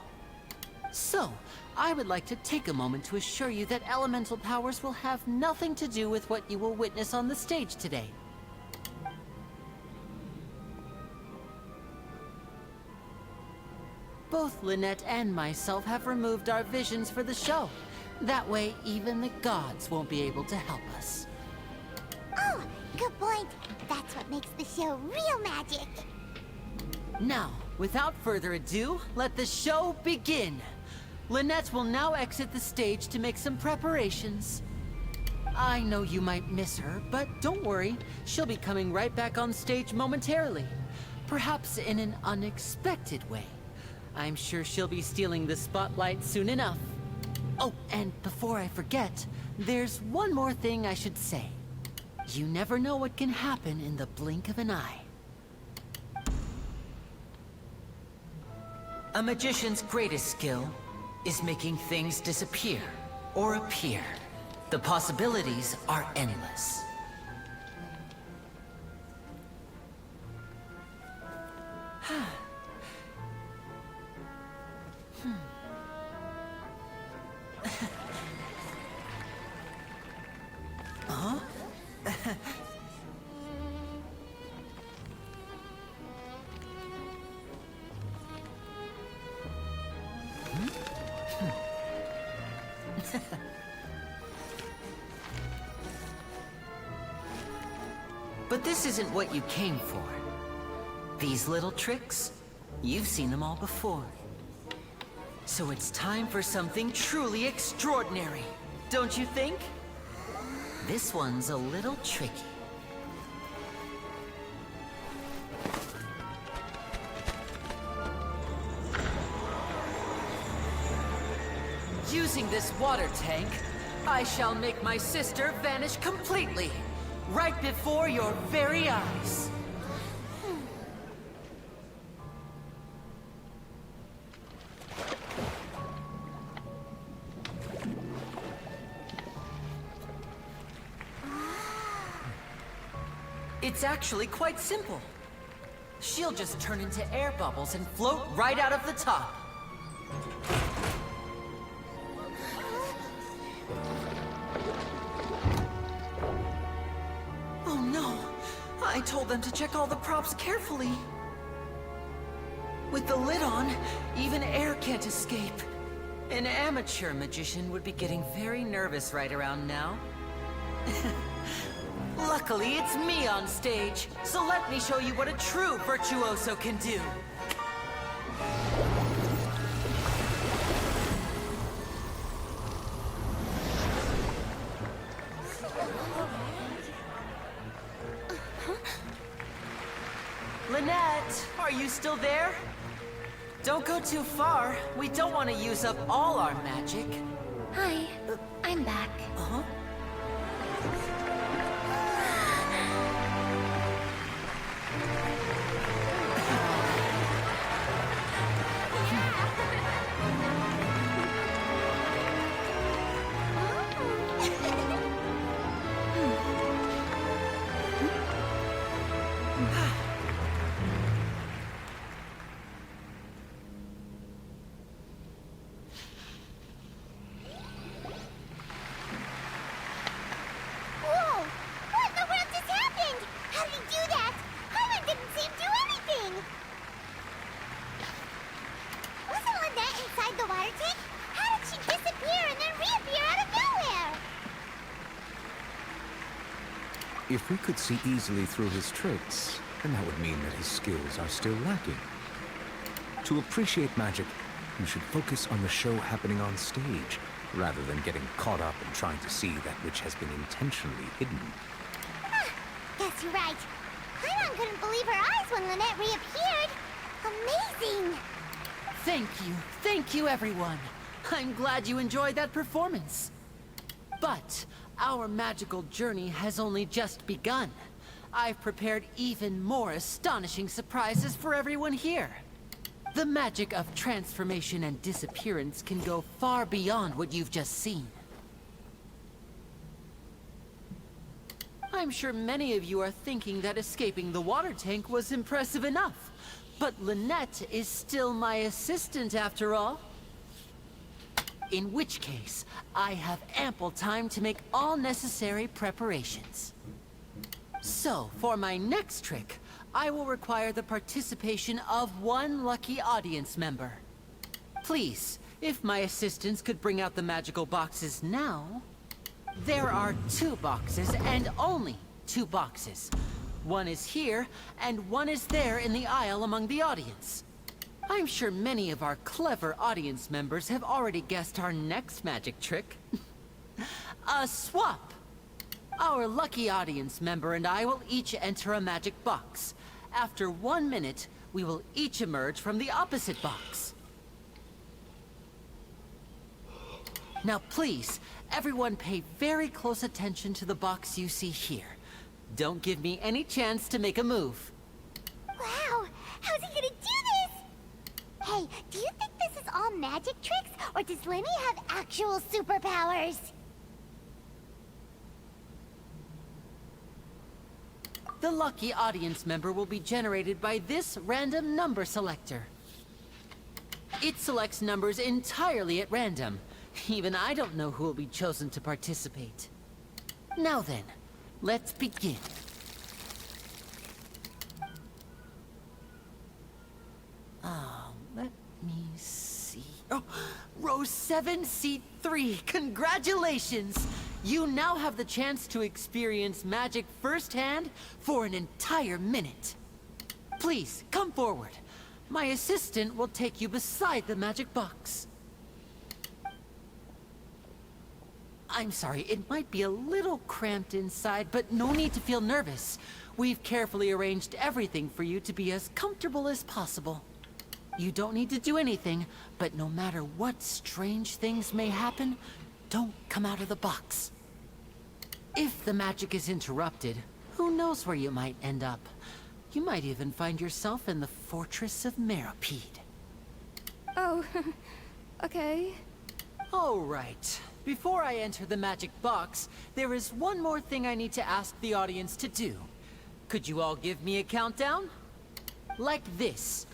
So, I would like to take a moment to assure you that elemental powers will have nothing to do with what you will witness on the stage today. Both Lynette and myself have removed our visions for the show. That way, even the gods won't be able to help us. Oh, good point. That's what makes the show real magic. Now, without further ado, let the show begin. Lynette will now exit the stage to make some preparations. I know you might miss her, but don't worry. She'll be coming right back on stage momentarily. Perhaps in an unexpected way. I'm sure she'll be stealing the spotlight soon enough. Oh, and before I forget, there's one more thing I should say. You never know what can happen in the blink of an eye. A magician's greatest skill is making things disappear or appear. The possibilities are endless. Huh? But this isn't what you came for. These little tricks, you've seen them all before. So it's time for something truly extraordinary, don't you think? This one's a little tricky. Using this water tank, I shall make my sister vanish completely, right before your very eyes. It's actually quite simple. She'll just turn into air bubbles and float right out of the top. Oh no! I told them to check all the props carefully. With the lid on, even air can't escape. An amateur magician would be getting very nervous right around now. Luckily, it's me on stage, so let me show you what a true virtuoso can do. Lynette, are you still there? Don't go too far. We don't want to use up all our magic. Hi, I'm back. Uh-huh. Whoa! What in the world just happened? How did he do that? Hyman didn't see him do anything! Wasn't Lynette inside the water tank? How did she disappear and then reappear out of nowhere? If we could see easily through his tricks, then that would mean that his skills are still lacking. To appreciate magic, you should focus on the show happening on stage, rather than getting caught up in trying to see that which has been intentionally hidden. Guess you're right. Hyman couldn't believe her eyes when Lynette reappeared. Amazing! Thank you everyone. I'm glad you enjoyed that performance. But our magical journey has only just begun. I've prepared even more astonishing surprises for everyone here. The magic of transformation and disappearance can go far beyond what you've just seen. I'm sure many of you are thinking that escaping the water tank was impressive enough. But Lynette is still my assistant after all. In which case, I have ample time to make all necessary preparations. So, for my next trick, I will require the participation of one lucky audience member. Please, if my assistants could bring out the magical boxes now. There are 2 boxes, and only 2 boxes. One is here, and one is there in the aisle among the audience. I'm sure many of our clever audience members have already guessed our next magic trick. A swap! Our lucky audience member and I will each enter a magic box. After 1 minute, we will each emerge from the opposite box. Now please, everyone pay very close attention to the box you see here. Don't give me any chance to make a move. Wow! How's he gonna do this? Hey, do you magic tricks, or does Lenny have actual superpowers? The lucky audience member will be generated by this random number selector. It selects numbers entirely at random. Even I don't know who will be chosen to participate. Now then, let's begin. Let me see. Oh, row 7, seat 3. Congratulations! You now have the chance to experience magic firsthand for an entire minute. Please, come forward. My assistant will take you beside the magic box. I'm sorry, it might be a little cramped inside, but no need to feel nervous. We've carefully arranged everything for you to be as comfortable as possible. You don't need to do anything, but no matter what strange things may happen, don't come out of the box. If the magic is interrupted, who knows where you might end up? You might even find yourself in the Fortress of Meropide. Oh, okay. All right. Before I enter the magic box, there is one more thing I need to ask the audience to do. Could you all give me a countdown? Like this.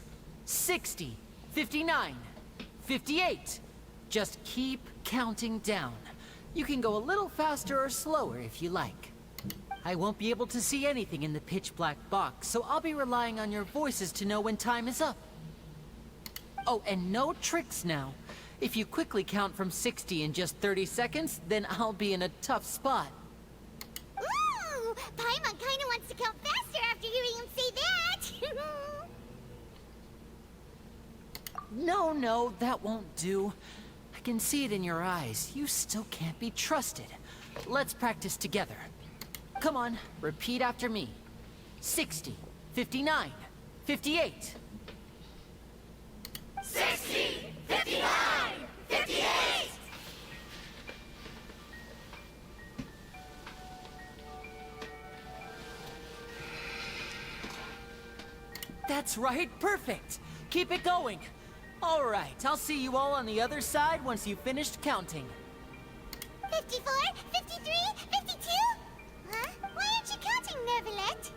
60, 59, 58. Just keep counting down. You can go a little faster or slower if you like. I won't be able to see anything in the pitch-black box, so I'll be relying on your voices to know when time is up. Oh, and no tricks now. If you quickly count from 60 in just 30 seconds, then I'll be in a tough spot. Ooh! Paimon kinda wants to count faster after hearing him say that! No, that won't do. I can see it in your eyes. You still can't be trusted. Let's practice together. Come on, repeat after me. 60, 59, 58. 60, 59, 58! That's right, perfect. Keep it going. All right, I'll see you all on the other side once you've finished counting. 54, 53, 52? Huh? Why aren't you counting, Nervalet?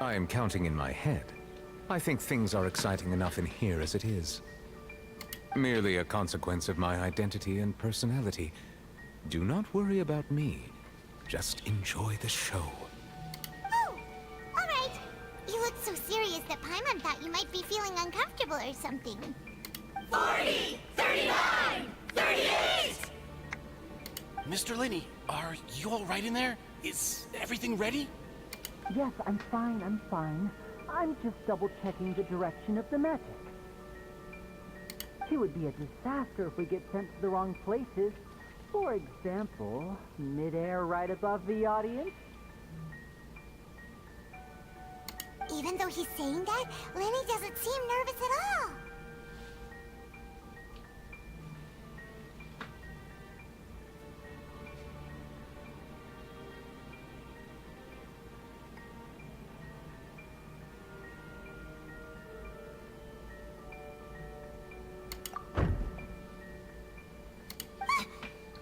I am counting in my head. I think things are exciting enough in here as it is. Merely a consequence of my identity and personality. Do not worry about me. Just enjoy the show. Oh, all right. You look so serious that Paimon thought you might be feeling uncomfortable or something. 40, 39, 38! Mr. Linney, are you all right in there? Is everything ready? Yes, I'm fine. I'm just double-checking the direction of the magic. It would be a disaster if we get sent to the wrong places. For example, mid-air right above the audience. Even though he's saying that, Lenny doesn't seem nervous at all.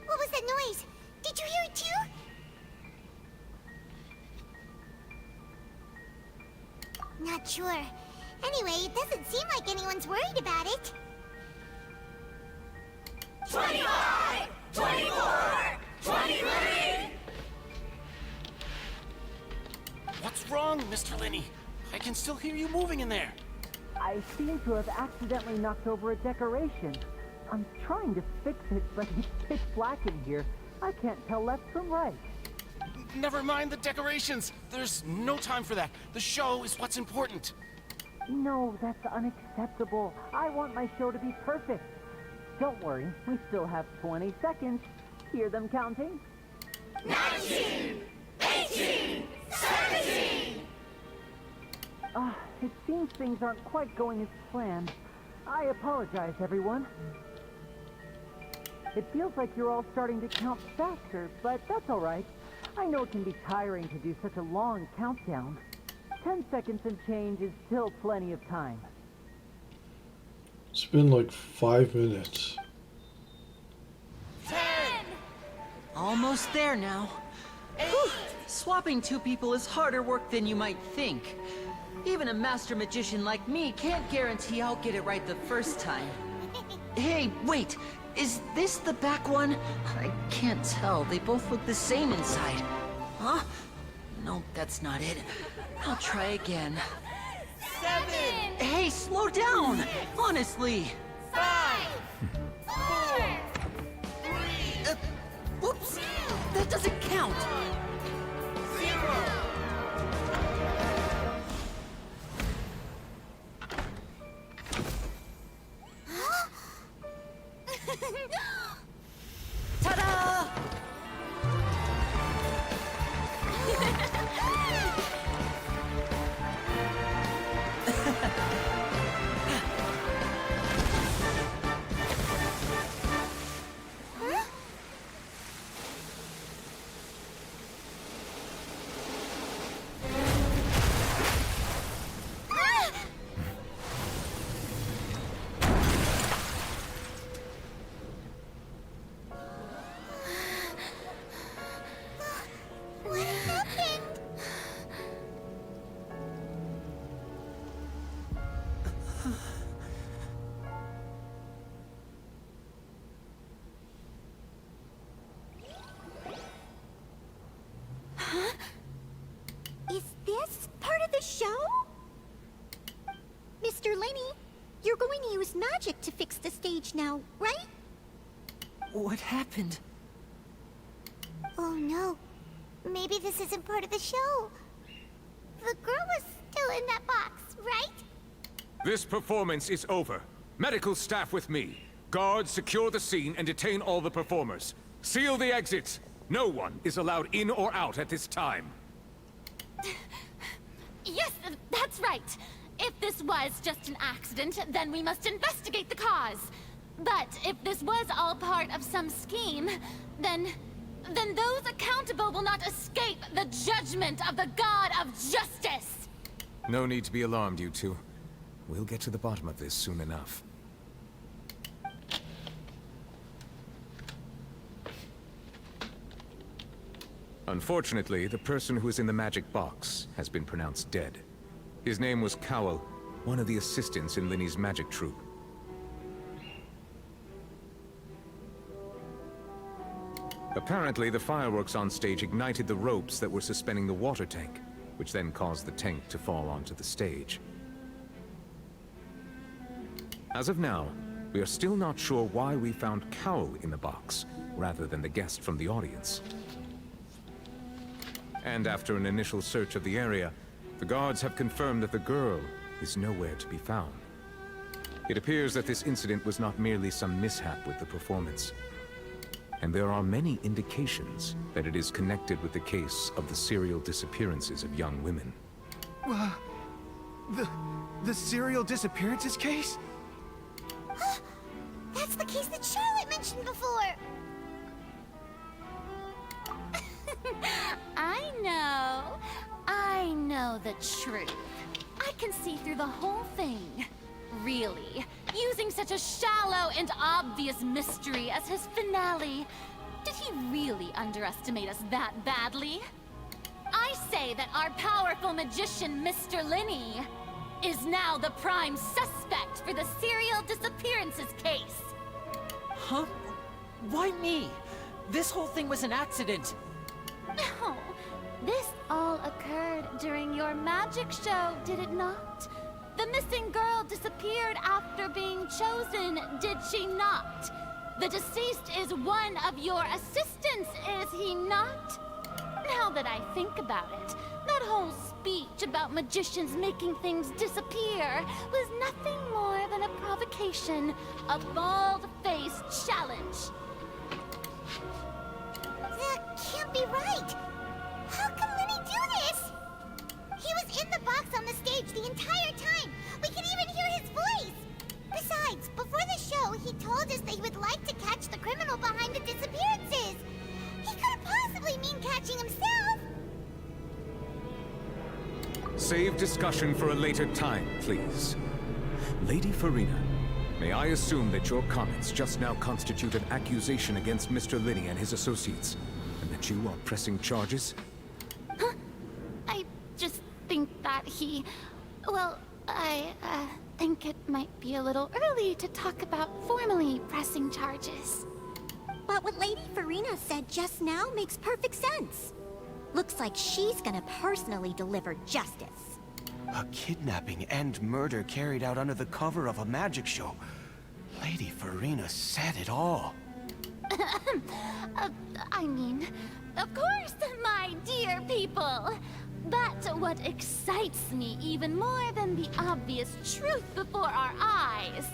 What was that noise? Did you hear it too? Not sure. Anyway, it doesn't seem like anyone's worried about it. 25! 24! 23! What's wrong, Mr. Linney? I can still hear you moving in there. I seem to have accidentally knocked over a decoration. I'm trying to fix it, but it's pitch black in here. I can't tell left from right. Never mind the decorations. There's no time for that. The show is what's important. No, that's unacceptable. I want my show to be perfect. Don't worry, we still have 20 seconds. Hear them counting? 19! 18! 17! It seems things aren't quite going as planned. I apologize, everyone. It feels like you're all starting to count faster, but that's all right. I know it can be tiring to do such a long countdown. 10 seconds and change is still plenty of time. It's been like 5 minutes. 10! Almost there now. Whew. Swapping two people is harder work than you might think. Even a master magician like me can't guarantee I'll get it right the first time. Hey, wait! Is this the back one? I can't tell. They both look the same inside. Huh? No, that's not it. I'll try again. 7! Hey, slow down! Honestly! 5! 4! 3! Whoops! That doesn't count! 0! Ta-da! What happened? Huh? Is this part of the show? Mr. Lenny, you're going to use magic to fix the stage now, right? What happened? Oh no. Maybe this isn't part of the show. The girl was still in that box, right? This performance is over. Medical staff with me. Guards, secure the scene and detain all the performers. Seal the exits. No one is allowed in or out at this time. Yes, that's right. If this was just an accident, then we must investigate the cause. But if this was all part of some scheme, then those accountable will not escape the judgment of the God of Justice! No need to be alarmed, you two. We'll get to the bottom of this soon enough. Unfortunately, the person who is in the magic box has been pronounced dead. His name was Cowell, one of the assistants in Linny's magic troupe. Apparently, the fireworks on stage ignited the ropes that were suspending the water tank, which then caused the tank to fall onto the stage. As of now, we are still not sure why we found Cowell in the box, rather than the guest from the audience. And after an initial search of the area, the guards have confirmed that the girl is nowhere to be found. It appears that this incident was not merely some mishap with the performance. And there are many indications that it is connected with the case of the serial disappearances of young women. The serial disappearances case? That's the case that Charlotte mentioned before. I know the truth. I can see through the whole thing. Really, using such a shallow and obvious mystery as his finale, did he really underestimate us that badly? I say that our powerful magician, Mr. Linny, is now the prime suspect for the serial disappearances case. Huh? Why me? This whole thing was an accident. No, this all occurred during your magic show, did it not? The missing girl disappeared after being chosen, did she not? The deceased is one of your assistants, is he not? Now that I think about it, that whole speech about magicians making things disappear was nothing more than a provocation, a bald-faced challenge. That can't be right. How can Lenny do this? He was in the box on the stage the entire time. We can even hear his voice. Besides, before the show, he told us that he would like to catch the criminal behind the disappearances. He couldn't possibly mean catching himself. Save discussion for a later time, please. Lady Farina, May I assume that your comments just now constitute an accusation against Mr. Linney and his associates, and that you are pressing charges? Huh? I just think that he... Well, I think it might be a little early to talk about formally pressing charges. But what Lady Farina said just now makes perfect sense. Looks like she's gonna personally deliver justice. A kidnapping and murder carried out under the cover of a magic show. Lady Farina said it all. I mean, of course, my dear people. But what excites me even more than the obvious truth before our eyes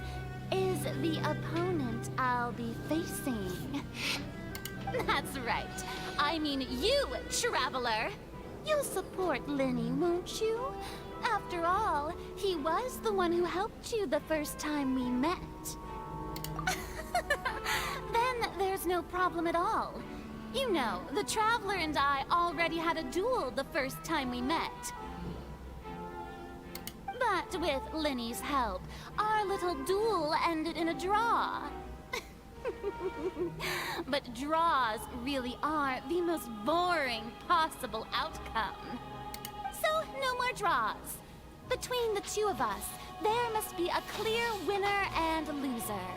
is the opponent I'll be facing. That's right. I mean you, Traveler. You'll support Linney, won't you? After all, he was the one who helped you the first time we met. Then there's no problem at all. You know, the Traveler and I already had a duel the first time we met. But with Linney's help, our little duel ended in a draw. But draws really are the most boring possible outcome. So, no more draws. Between the two of us, there must be a clear winner and loser.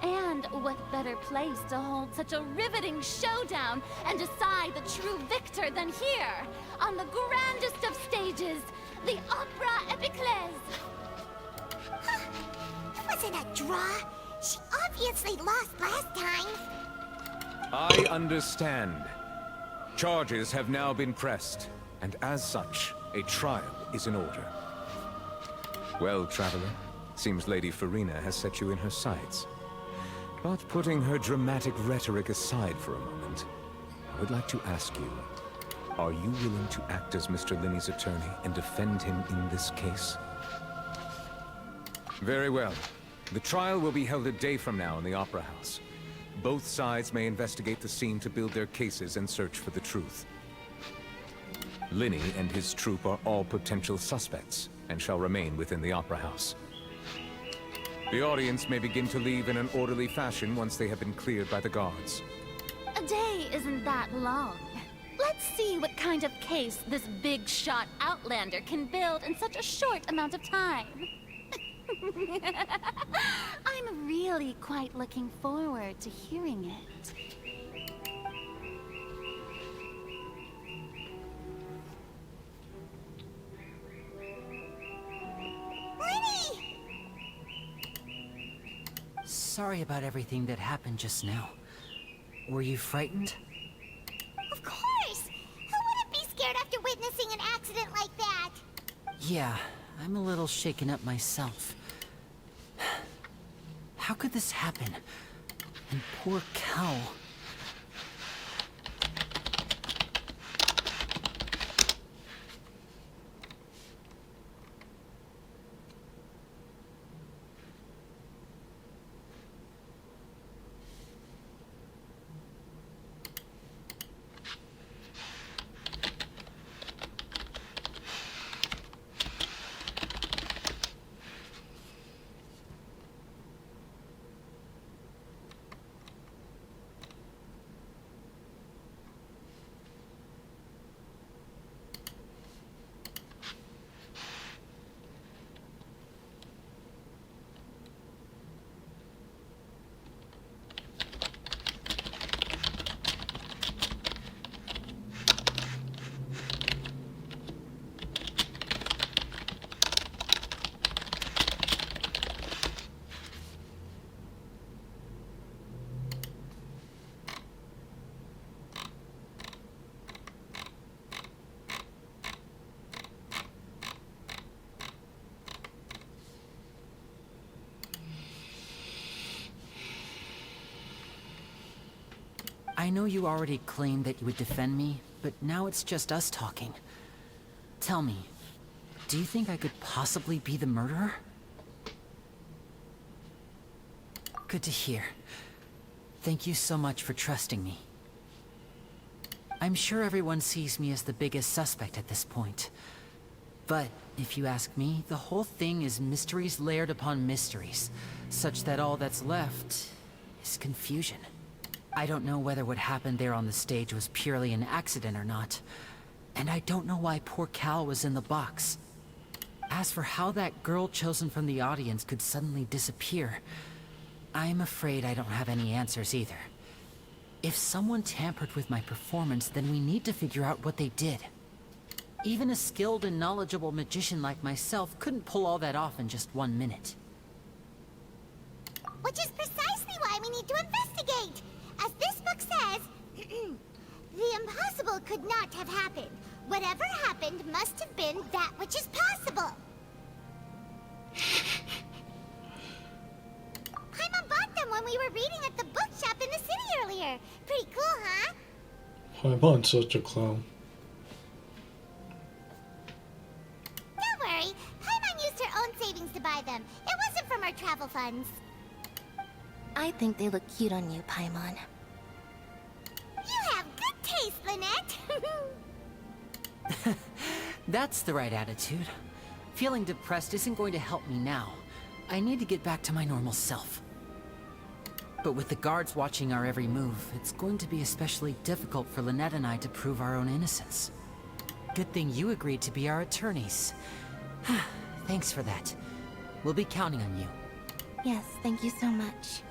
And what better place to hold such a riveting showdown and decide the true victor than here, on the grandest of stages, the Opera Epiclese. It wasn't a draw. She obviously lost last time. I understand. Charges have now been pressed, and as such, a trial is in order. Well, Traveler, seems Lady Farina has set you in her sights. But putting her dramatic rhetoric aside for a moment, I would like to ask you, are you willing to act as Mr. Linney's attorney and defend him in this case? Very well. The trial will be held a day from now in the Opera House. Both sides may investigate the scene to build their cases and search for the truth. Linney and his troupe are all potential suspects, and shall remain within the Opera House. The audience may begin to leave in an orderly fashion once they have been cleared by the guards. A day isn't that long. Let's see what kind of case this big-shot Outlander can build in such a short amount of time. I'm really quite looking forward to hearing it. Sorry about everything that happened just now. Were you frightened? Of course! Who wouldn't be scared after witnessing an accident like that? Yeah, I'm a little shaken up myself. How could this happen? And poor Cal. I know you already claimed that you would defend me, but now it's just us talking. Tell me, do you think I could possibly be the murderer? Good to hear. Thank you so much for trusting me. I'm sure everyone sees me as the biggest suspect at this point. But If you ask me, the whole thing is mysteries layered upon mysteries, such that all that's left is confusion. I don't know whether what happened there on the stage was purely an accident or not, and I don't know why poor Cal was in the box. As for how that girl chosen from the audience could suddenly disappear, I'm afraid I don't have any answers either. If someone tampered with my performance, then we need to figure out what they did. Even a skilled and knowledgeable magician like myself couldn't pull all that off in just 1 minute. Which is precisely why we need to investigate. As this book says, the impossible could not have happened. Whatever happened must have been that which is possible. Paimon bought them when we were reading at the bookshop in the city earlier. Pretty cool, huh? Paimon's such a clown. Don't worry, Paimon used her own savings to buy them. It wasn't from our travel funds. I think they look cute on you, Paimon. You have good taste, Lynette. That's the right attitude. Feeling depressed isn't going to help me now. I need to get back to my normal self. But with the guards watching our every move, it's going to be especially difficult for Lynette and I to prove our own innocence. Good thing you agreed to be our attorneys. Thanks for that. We'll be counting on you. Yes, thank you so much.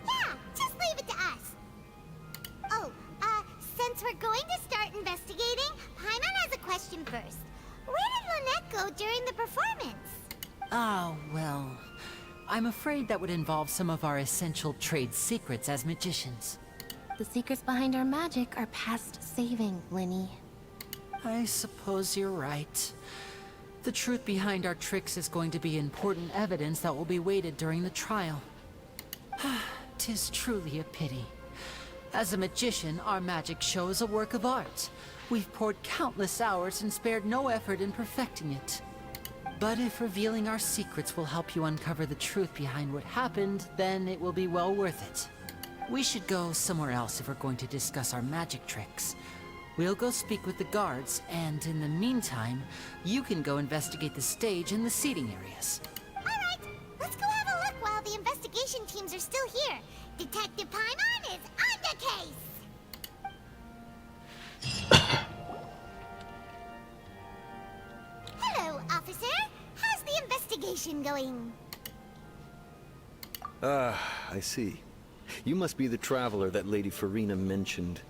Yeah, just leave it to us. Oh, since we're going to start investigating, Paimon has a question first. Where did Lynette go during the performance? Oh, well, I'm afraid that would involve some of our essential trade secrets as magicians. The secrets behind our magic are past saving, Linny. I suppose you're right. The truth behind our tricks is going to be important evidence that will be weighted during the trial. 'Tis truly a pity. As a magician, our magic show is a work of art. We've poured countless hours and spared no effort in perfecting it. But if revealing our secrets will help you uncover the truth behind what happened, then it will be well worth it. We should go somewhere else if we're going to discuss our magic tricks. We'll go speak with the guards, and in the meantime, you can go investigate the stage and the seating areas. Alright, let's go have a look while the investigation teams are still here. Detective Paimon is on the case! Hello, officer. How's the investigation going? I see. You must be the traveler that Lady Farina mentioned.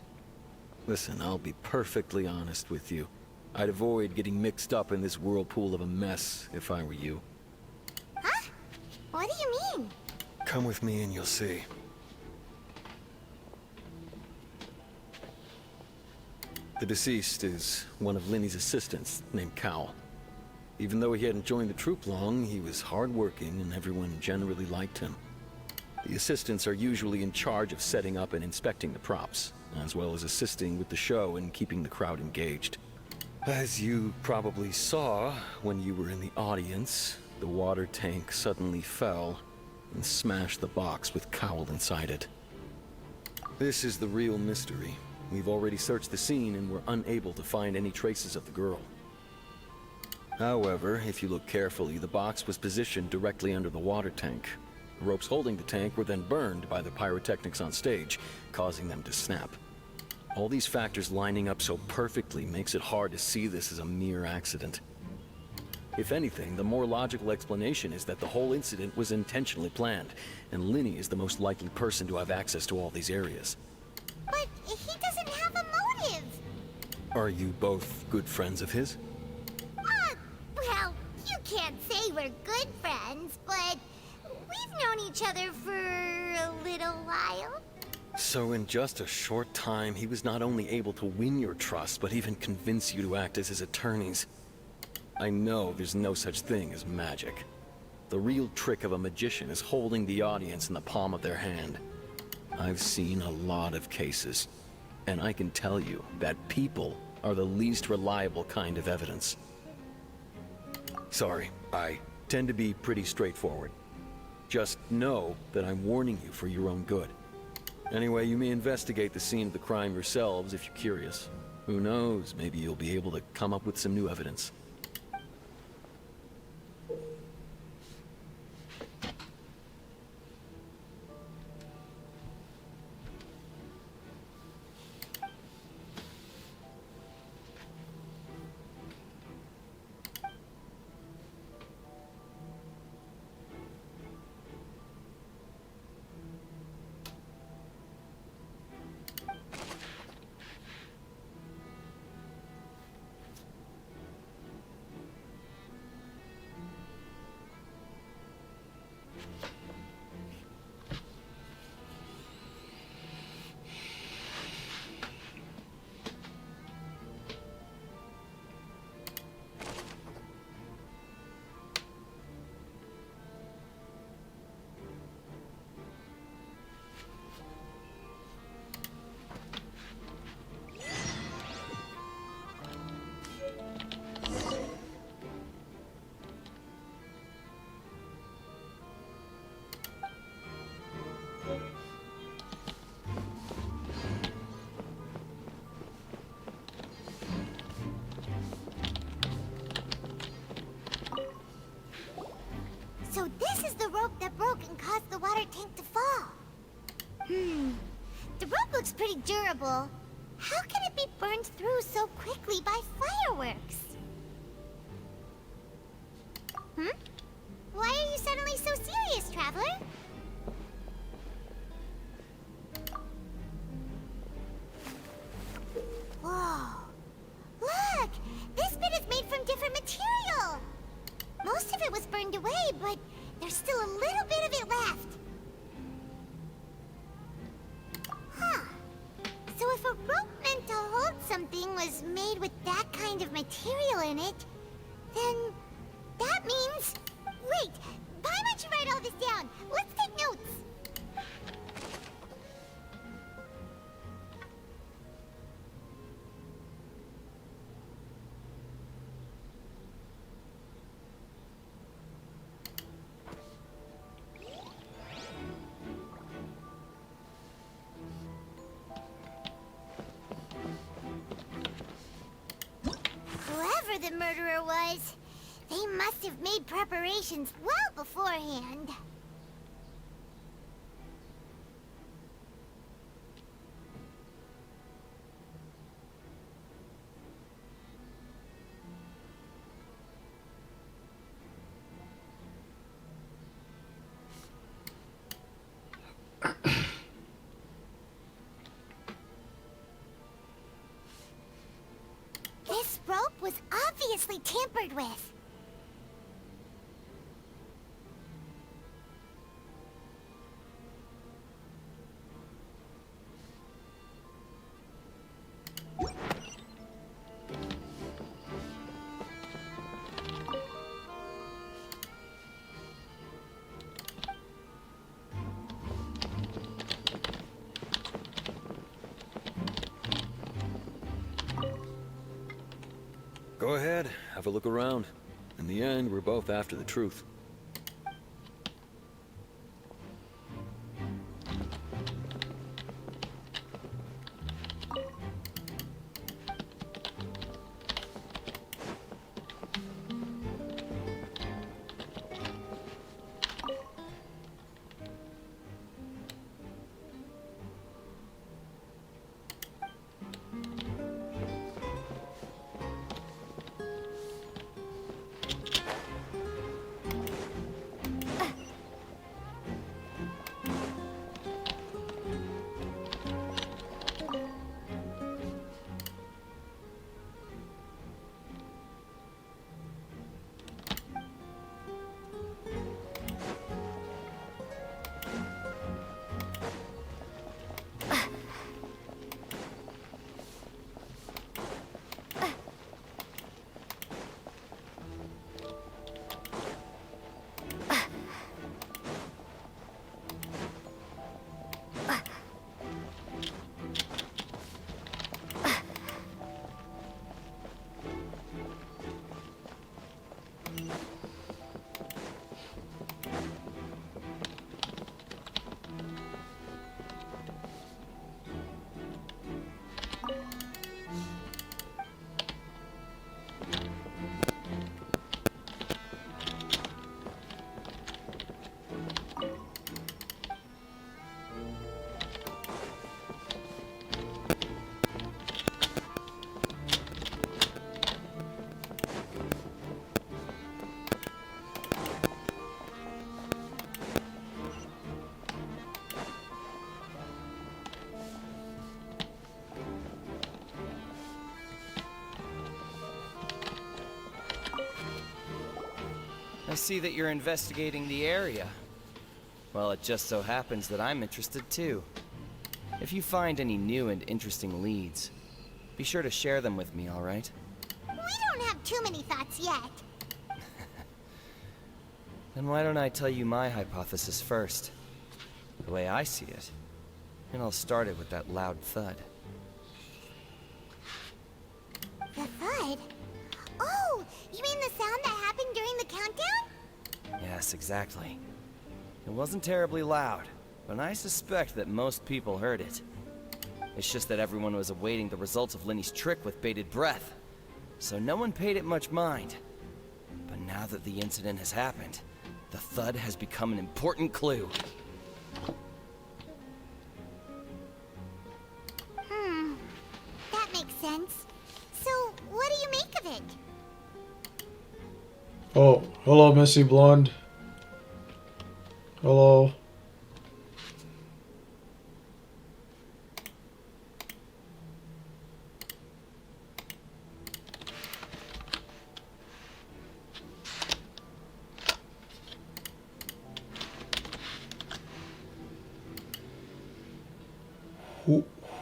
Listen, I'll be perfectly honest with you. I'd avoid getting mixed up in this whirlpool of a mess if I were you. Huh? What do you mean? Come with me and you'll see. The deceased is one of Linny's assistants, named Cal. Even though he hadn't joined the troupe long, he was hardworking and everyone generally liked him. The assistants are usually in charge of setting up and inspecting the props, as well as assisting with the show and keeping the crowd engaged. As you probably saw when you were in the audience, the water tank suddenly fell and smashed the box with Cowl inside it. This is the real mystery. We've already searched the scene and were unable to find any traces of the girl. However, if you look carefully, the box was positioned directly under the water tank. The ropes holding the tank were then burned by the pyrotechnics on stage, causing them to snap. All these factors lining up so perfectly makes it hard to see this as a mere accident. If anything, the more logical explanation is that the whole incident was intentionally planned, and Linny is the most likely person to have access to all these areas. But he doesn't have a motive! Are you both good friends of his? Well, you can't say we're good friends, but we've known each other for a little while. So in just a short time, he was not only able to win your trust, but even convince you to act as his attorneys. I know there's no such thing as magic. The real trick of a magician is holding the audience in the palm of their hand. I've seen a lot of cases, and I can tell you that people are the least reliable kind of evidence. Sorry, I tend to be pretty straightforward. Just know that I'm warning you for your own good. Anyway, you may investigate the scene of the crime yourselves if you're curious. Who knows, maybe you'll be able to come up with some new evidence. So this is the rope that broke and caused the water tank to fall. The rope looks pretty durable. How can it be burned through so quickly by fireworks? Why are you suddenly so serious, Traveler? Whoa. Look! This bit is made from different material! Most of it was burned away, but there's still a little bit of it left. Huh. So if a rope meant to hold something was made with that kind of material in it, then that means... Wait! Why don't you write all this down? Let's take notes! Whoever the murderer was, they must have made preparations well beforehand. This rope was obviously tampered with. Go ahead, have a look around. In the end, we're both after the truth. I see that you're investigating the area. Well, it just so happens that I'm interested too. If you find any new and interesting leads, be sure to share them with me, all right? We don't have too many thoughts yet. Then why don't I tell you my hypothesis first? The way I see it. And I'll start it with that loud thud. The thud? Oh, you mean the sound that happened during the countdown? Yes, exactly. It wasn't terribly loud, but I suspect that most people heard it. It's just that everyone was awaiting the results of Lenny's trick with bated breath, so no one paid it much mind. But now that the incident has happened, the thud has become an important clue. That makes sense. So, what do you make of it? Oh, hello, Missy Blonde. Hello.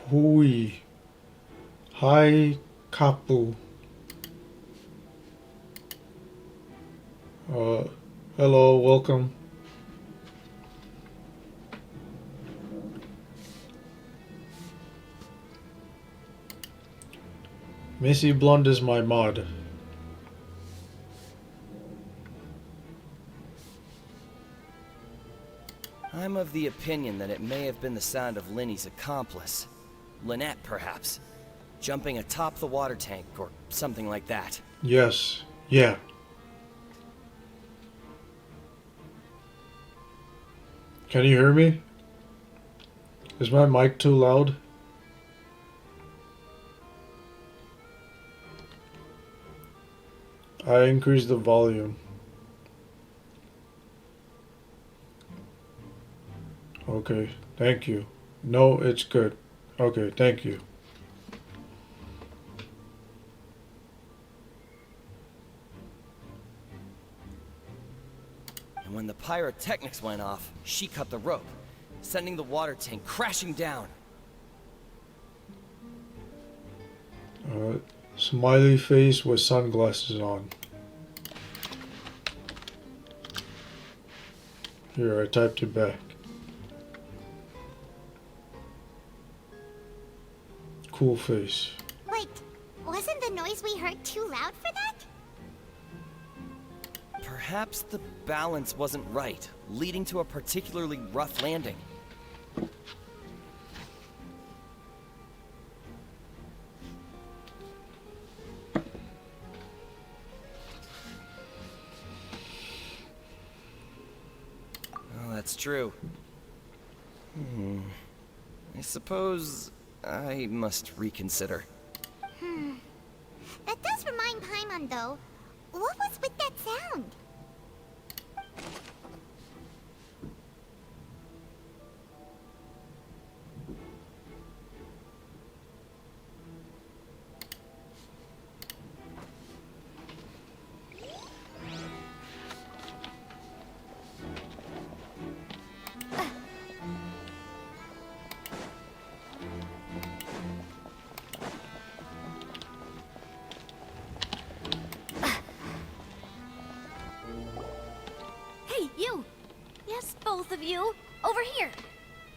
Hui. Hi, Kapu. Hello, welcome. Missy Blonde is my mod. I'm of the opinion that it may have been the sound of Lenny's accomplice. Lynette, perhaps. Jumping atop the water tank, or something like that. Yes. Yeah. Can you hear me? Is my mic too loud? I increased the volume. Okay, thank you. No, it's good. Okay, thank you. And when the pyrotechnics went off, she cut the rope, sending the water tank crashing down. Smiley face with sunglasses on. Here, I typed it back. Cool face. Wait, wasn't the noise we heard too loud for that? Perhaps the balance wasn't right, leading to a particularly rough landing. Well, that's true. I suppose I must reconsider. That does remind Paimon, though. What was with that sound? Yes, both of you. Over here.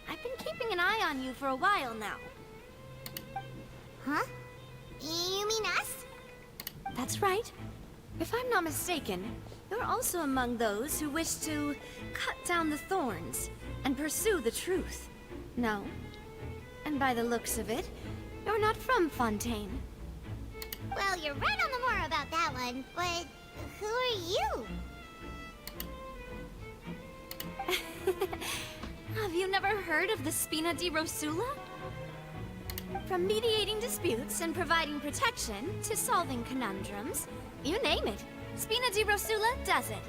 I've been keeping an eye on you for a while now. Huh? You mean us? That's right. If I'm not mistaken, you're also among those who wish to cut down the thorns and pursue the truth. No? And by the looks of it, you're not from Fontaine. Well, you're right on the more about that one, but who are you? Have you never heard of the Spina di Rosula? From mediating disputes and providing protection to solving conundrums, you name it, Spina di Rosula does it.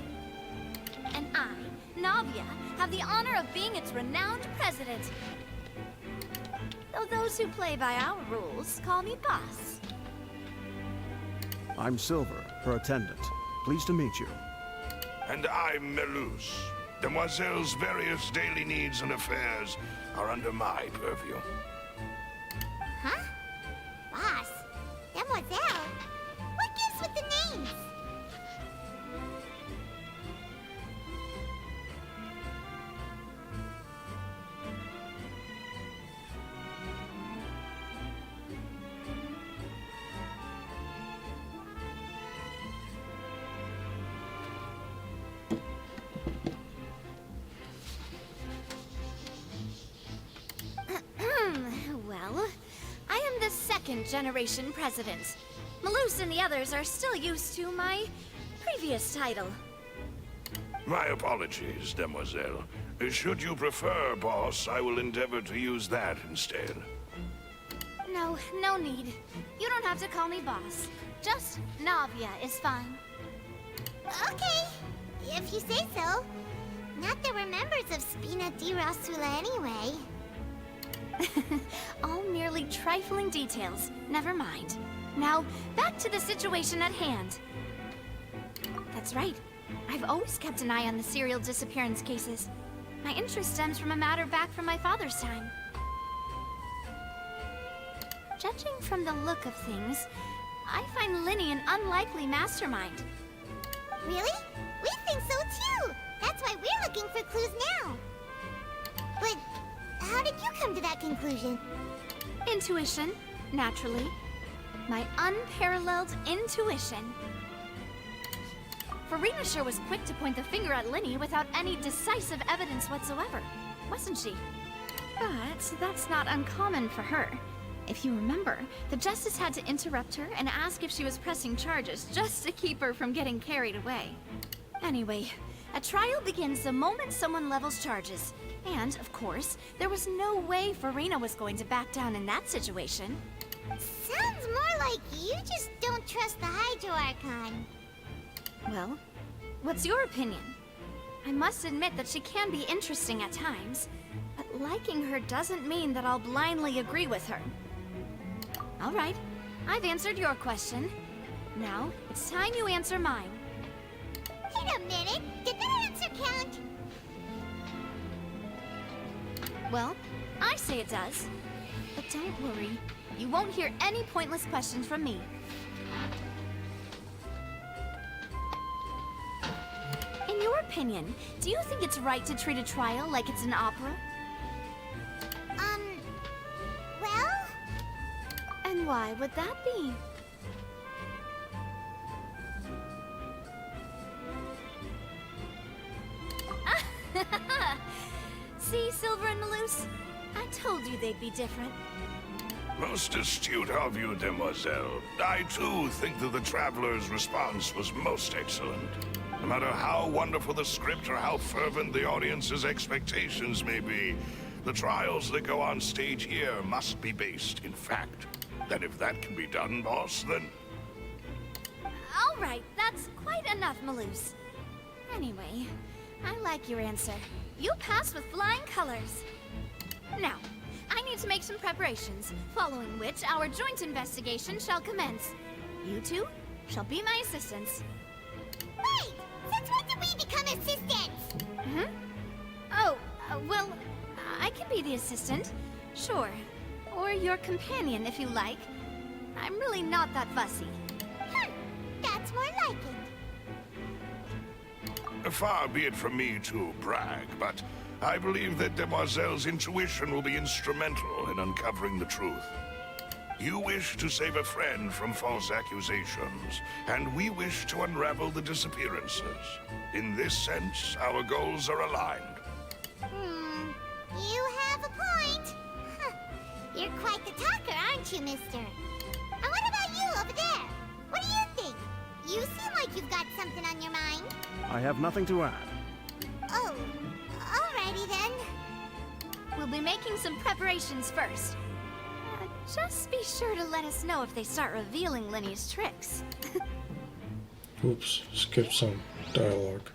And I, Navia, have the honor of being its renowned president. Though those who play by our rules call me boss. I'm Silver, her attendant. Pleased to meet you. And I'm Melus. Demoiselle's various daily needs and affairs are under my purview. Huh? Boss? Demoiselle? What gives with the names? Well, I am the second generation president. Malus and the others are still used to my previous title. My apologies, Demoiselle. Should you prefer, boss, I will endeavor to use that instead. No, no need. You don't have to call me boss. Just Navia is fine. Okay, if you say so. Not that we're members of Spina di Rosula anyway. All merely trifling details. Never mind. Now, back to the situation at hand. That's right. I've always kept an eye on the serial disappearance cases. My interest stems from a matter back from my father's time. Judging from the look of things, I find Linny an unlikely mastermind. Really? We think so too! That's why we're looking for clues now. But how did you come to that conclusion? Intuition, naturally. My unparalleled intuition. Farina sure was quick to point the finger at Linny without any decisive evidence whatsoever, wasn't she? But that's not uncommon for her. If you remember, the Justice had to interrupt her and ask if she was pressing charges just to keep her from getting carried away. Anyway, a trial begins the moment someone levels charges. And, of course, there was no way Farina was going to back down in that situation. Sounds more like you just don't trust the Hydro Archon. Well, what's your opinion? I must admit that she can be interesting at times, but liking her doesn't mean that I'll blindly agree with her. All right, I've answered your question. Now, it's time you answer mine. Wait a minute, did that answer count? Well, I say it does. But don't worry, you won't hear any pointless questions from me. In your opinion, do you think it's right to treat a trial like it's an opera? Well? And why would that be? See, Silver and Malus? I told you they'd be different. Most astute of you, Demoiselle. I, too, think that the Traveler's response was most excellent. No matter how wonderful the script or how fervent the audience's expectations may be, the trials that go on stage here must be based in fact. And if that can be done, boss, then... All right, that's quite enough, Malus. Anyway, I like your answer. You passed with flying colors. Now, I need to make some preparations, following which our joint investigation shall commence. You two shall be my assistants. Wait! Since when did we become assistants? Hmm? Oh, well, I can be the assistant. Sure. Or your companion, if you like. I'm really not that fussy. That's more like it. Far be it from me to brag, but I believe that Demoiselle's intuition will be instrumental in uncovering the truth. You wish to save a friend from false accusations, and we wish to unravel the disappearances. In this sense, our goals are aligned. You have a point. Huh. You're quite the talker, aren't you, mister? And what about you over there? What do you think? You seem like you've got something on your mind. I have nothing to add. Oh, alrighty then. We'll be making some preparations first. Just be sure to let us know if they start revealing Linny's tricks. Oops, skip some dialogue.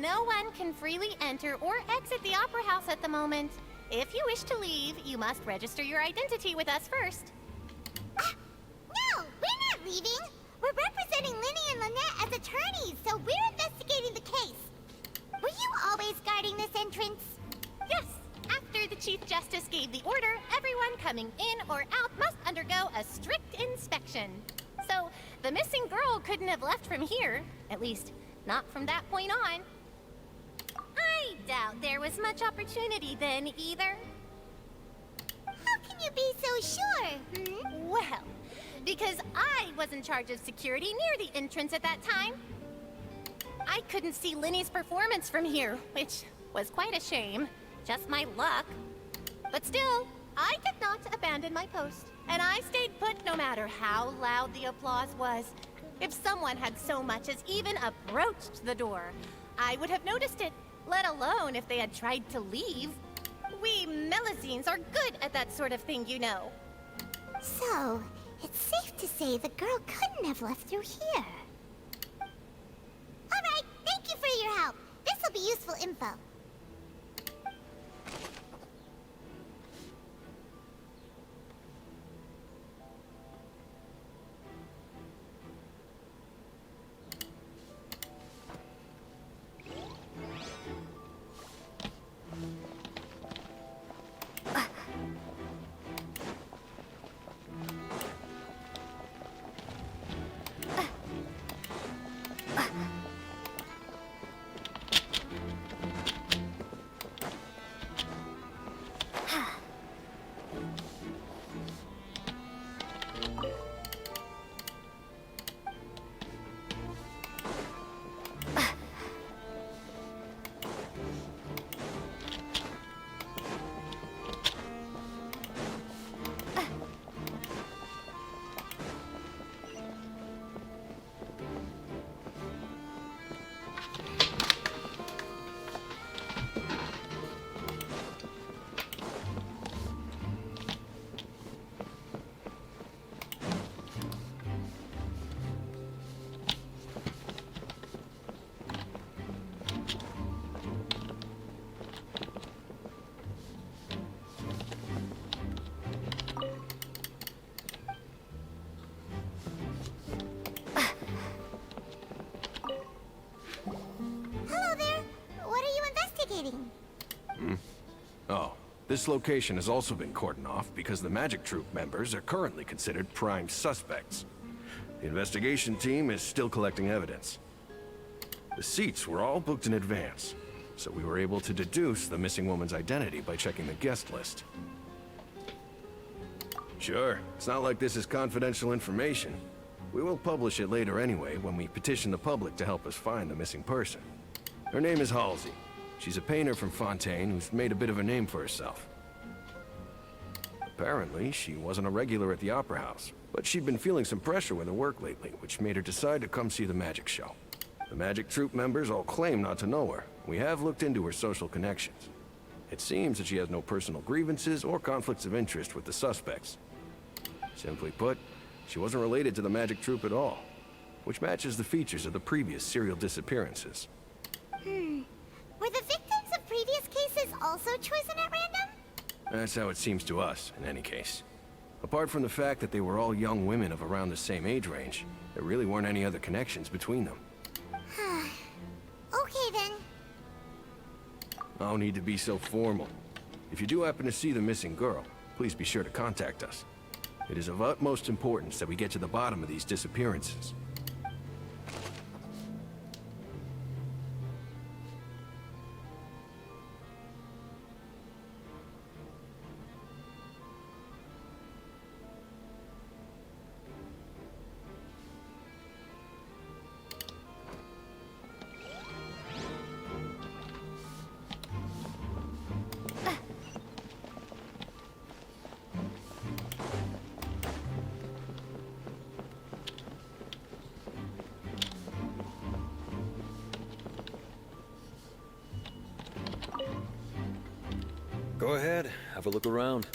No one can freely enter or exit the Opera House at the moment. If you wish to leave, you must register your identity with us first. No, we're not leaving. We're representing Linny and Lynette as attorneys, so we're investigating the case. Were you always guarding this entrance? Yes. After the Chief Justice gave the order, everyone coming in or out must undergo a strict inspection. So, the missing girl couldn't have left from here. At least, not from that point on. I doubt there was much opportunity then, either. How can you be so sure? Well, because I was in charge of security near the entrance at that time. I couldn't see Linny's performance from here, which was quite a shame. Just my luck. But still, I did not abandon my post. And I stayed put no matter how loud the applause was. If someone had so much as even approached the door, I would have noticed it, let alone if they had tried to leave. We Melusines are good at that sort of thing, you know. So, it's safe to say the girl couldn't have left through here. Alright, thank you for your help. This will be useful info. This location has also been cordoned off because the Magic Troop members are currently considered prime suspects. The investigation team is still collecting evidence. The seats were all booked in advance, so we were able to deduce the missing woman's identity by checking the guest list. Sure, it's not like this is confidential information. We will publish it later anyway when we petition the public to help us find the missing person. Her name is Halsey. She's a painter from Fontaine who's made a bit of a name for herself. Apparently, she wasn't a regular at the Opera House, but she'd been feeling some pressure with her work lately, which made her decide to come see the magic show. The Magic Troop members all claim not to know her. We have looked into her social connections. It seems that she has no personal grievances or conflicts of interest with the suspects. Simply put, she wasn't related to the Magic Troop at all, which matches the features of the previous serial disappearances. Were the victims of previous cases also chosen at random? That's how it seems to us, in any case. Apart from the fact that they were all young women of around the same age range, there really weren't any other connections between them. Okay then. No need to be so formal. If you do happen to see the missing girl, please be sure to contact us. It is of utmost importance that we get to the bottom of these disappearances. Go ahead, have a look around.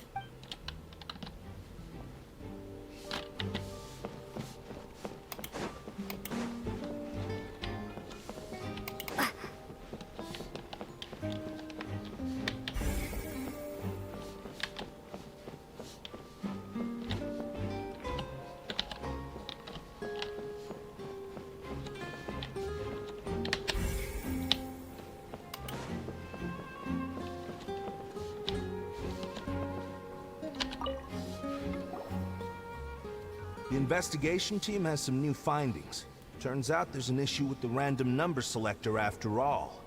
The investigation team has some new findings. Turns out there's an issue with the random number selector after all.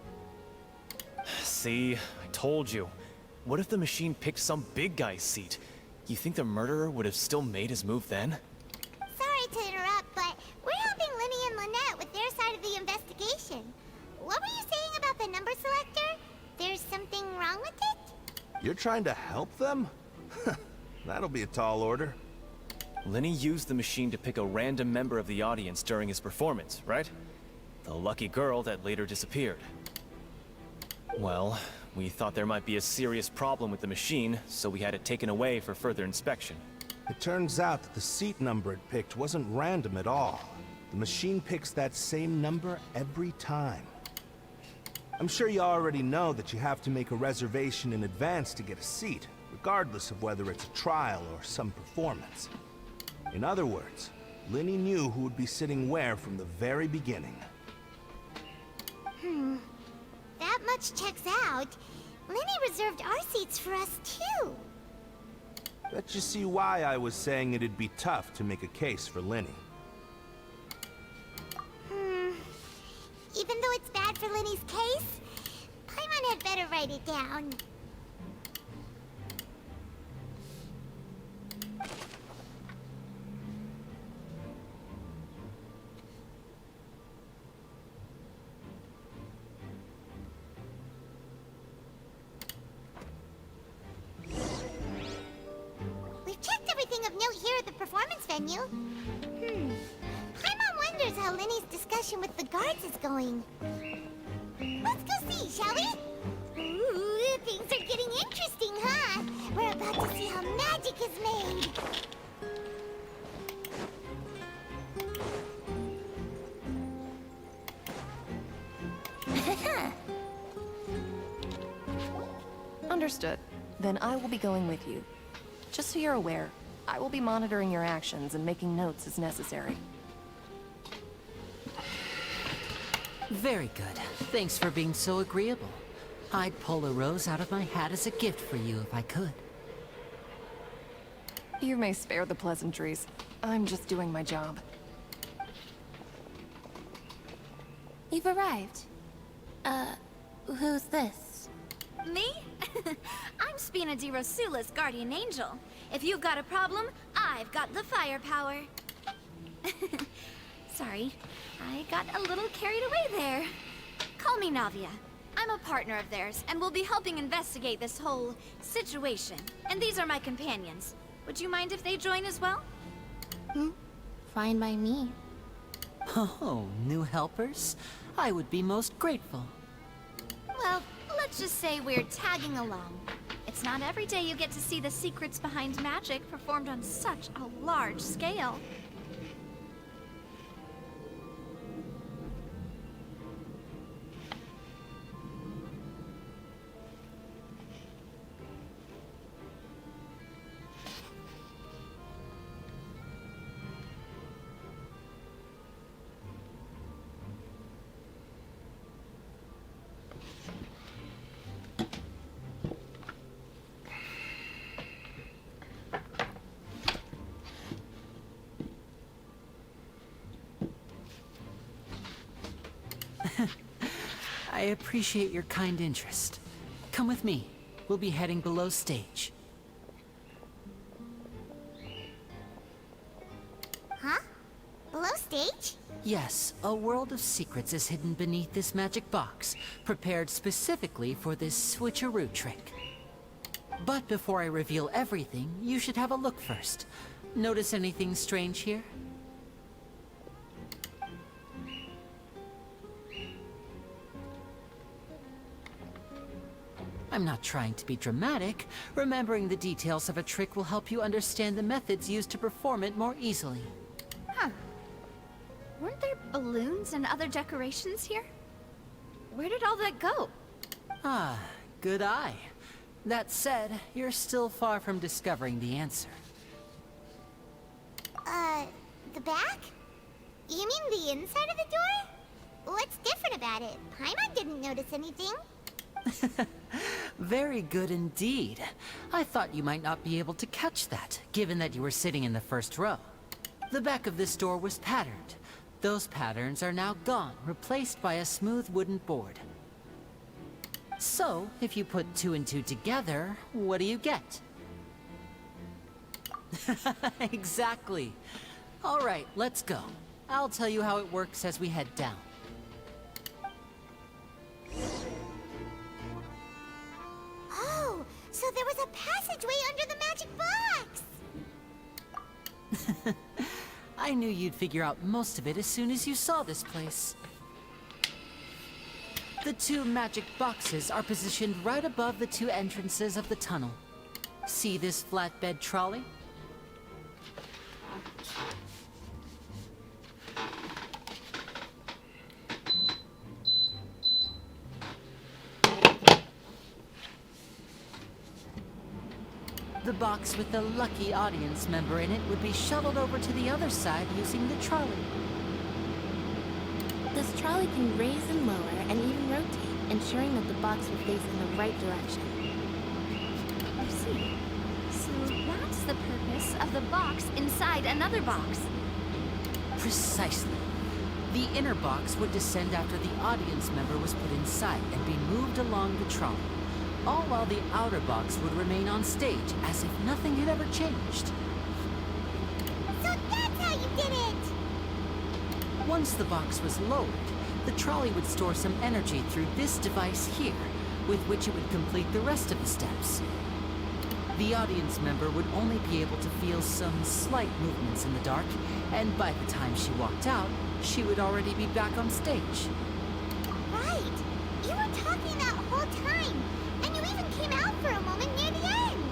See, I told you. What if the machine picked some big guy's seat? You think the murderer would have still made his move then? Sorry to interrupt, but we're helping Linny and Lynette with their side of the investigation. What were you saying about the number selector? There's something wrong with it? You're trying to help them? That'll be a tall order. Lenny used the machine to pick a random member of the audience during his performance, right? The lucky girl that later disappeared. Well, we thought there might be a serious problem with the machine, so we had it taken away for further inspection. It turns out that the seat number it picked wasn't random at all. The machine picks that same number every time. I'm sure you already know that you have to make a reservation in advance to get a seat, regardless of whether it's a trial or some performance. In other words, Linny knew who would be sitting where from the very beginning. That much checks out. Linny reserved our seats for us, too. Bet you see why I was saying it'd be tough to make a case for Linny. Even though it's bad for Linny's case, Paimon had better write it down. We've checked everything of note here at the performance venue. Paimon wonders how Linny's discussion with the guards is going. Let's go see, shall we? Ooh, things are getting interesting, huh? We're about to see how magic is made. Understood. Then I will be going with you. Just so you're aware, I will be monitoring your actions and making notes as necessary. Very good. Thanks for being so agreeable. I'd pull a rose out of my hat as a gift for you if I could. You may spare the pleasantries. I'm just doing my job. You've arrived. Who's this? Me? I'm Spina di Rosula's guardian angel. If you've got a problem, I've got the firepower. Sorry, I got a little carried away there. Call me Navia. I'm a partner of theirs, and we'll be helping investigate this whole situation. And these are my companions. Would you mind if they join as well? Fine by me. Oh, new helpers? I would be most grateful. Well, let's just say we're tagging along. It's not every day you get to see the secrets behind magic performed on such a large scale. I appreciate your kind interest. Come with me. We'll be heading below stage. Huh? Below stage? Yes, a world of secrets is hidden beneath this magic box, prepared specifically for this switcheroo trick. But before I reveal everything, you should have a look first. Notice anything strange here? I'm not trying to be dramatic. Remembering the details of a trick will help you understand the methods used to perform it more easily. Huh. Weren't there balloons and other decorations here? Where did all that go? Ah, good eye. That said, you're still far from discovering the answer. The back? You mean the inside of the door? What's different about it? Paimon didn't notice anything. Very good indeed. I thought you might not be able to catch that, given that you were sitting in the first row. The back of this door was patterned. Those patterns are now gone, replaced by a smooth wooden board. So, if you put 2 and 2 together, what do you get? Exactly. All right, let's go. I'll tell you how it works as we head down. Oh, so there was a passageway under the magic box! I knew you'd figure out most of it as soon as you saw this place. The 2 magic boxes are positioned right above the 2 entrances of the tunnel. See this flatbed trolley? The box with the lucky audience member in it would be shuttled over to the other side using the trolley. This trolley can raise and lower and even rotate, ensuring that the box will face in the right direction. I see. So that's the purpose of the box inside another box. Precisely. The inner box would descend after the audience member was put inside and be moved along the trolley, all while the outer box would remain on stage as if nothing had ever changed. So that's how you did it! Once the box was lowered, the trolley would store some energy through this device here, with which it would complete the rest of the steps. The audience member would only be able to feel some slight movements in the dark, and by the time she walked out, she would already be back on stage. Right! You were talking that whole time, and you even came out for a moment near the end!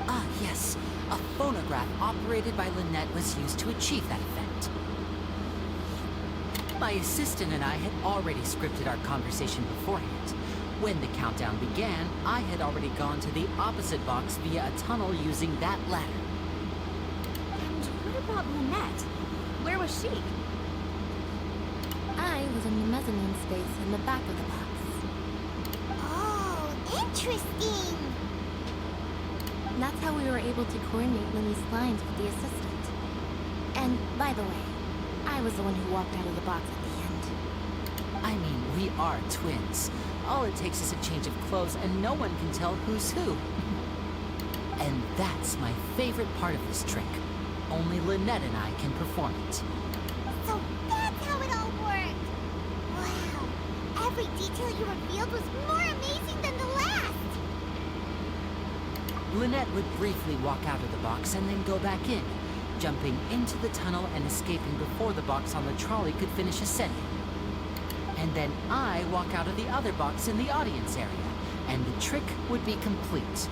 Ah, yes. A phonograph operated by Lynette was used to achieve that effect. My assistant and I had already scripted our conversation beforehand. When the countdown began, I had already gone to the opposite box via a tunnel using that ladder. And what about Lynette? Where was she? I was in the mezzanine space in the back of the box. Oh, interesting! That's how we were able to coordinate Lily's lines with the assistant. And, by the way, I was the one who walked out of the box at the end. I mean, we are twins. All it takes is a change of clothes and no one can tell who's who. And that's my favorite part of this trick. Only Lynette and I can perform it. So that's how it all worked! Wow! Every detail you revealed was more amazing than the last! Lynette would briefly walk out of the box and then go back in, jumping into the tunnel and escaping before the box on the trolley could finish ascending. And then I walk out of the other box in the audience area, and the trick would be complete.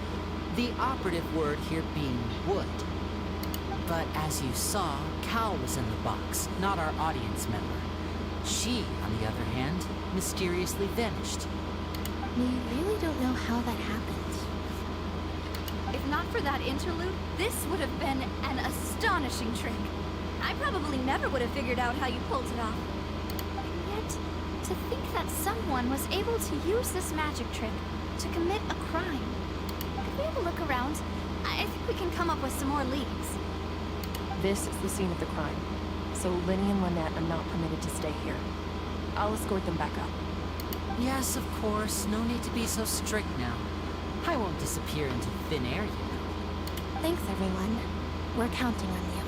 The operative word here being would. But as you saw, Cal was in the box, not our audience member. She, on the other hand, mysteriously vanished. We really don't know how that happened. If not for that interlude, this would have been an astonishing trick. I probably never would have figured out how you pulled it off. And yet, to think that someone was able to use this magic trick to commit a crime. If we have a look around, I think we can come up with some more leads. This is the scene of the crime, so Linny and Lynette are not permitted to stay here. I'll escort them back up. Yes, of course. No need to be so strict now. I won't disappear into thin air, you know. Thanks, everyone. We're counting on you.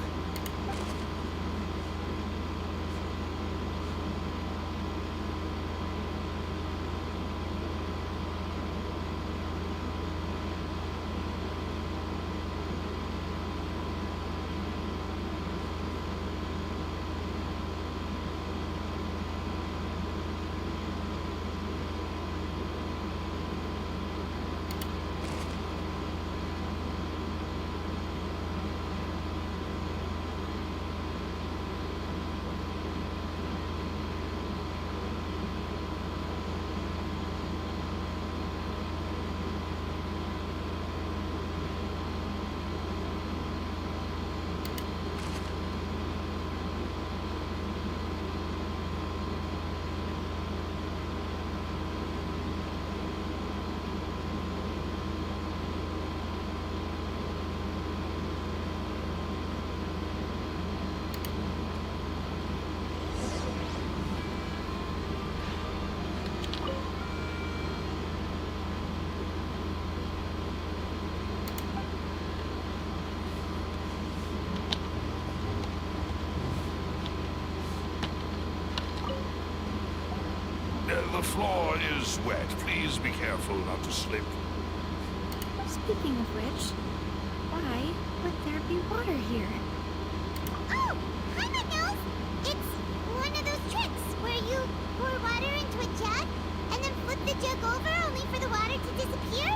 floor is wet. Please be careful not to slip. Speaking of which, why would there be water here? Oh, Paimon knows! It's one of those tricks where you pour water into a jug and then flip the jug over only for the water to disappear.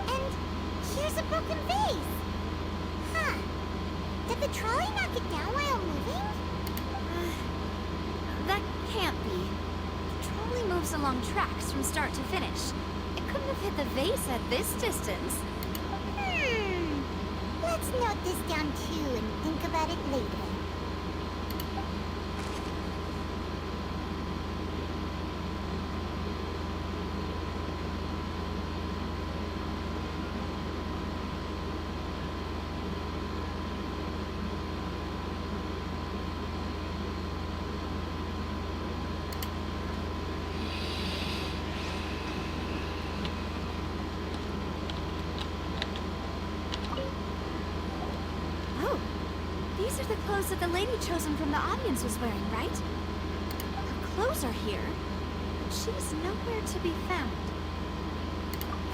And here's a broken vase. Huh. Did the trolley knock it down while moving? That can't be. The trolley moves along tracks from start to finish. It couldn't have hit the vase at this distance. Let's note this down too and think about it later. These are the clothes that the lady chosen from the audience was wearing, right? Her clothes are here, but she's nowhere to be found.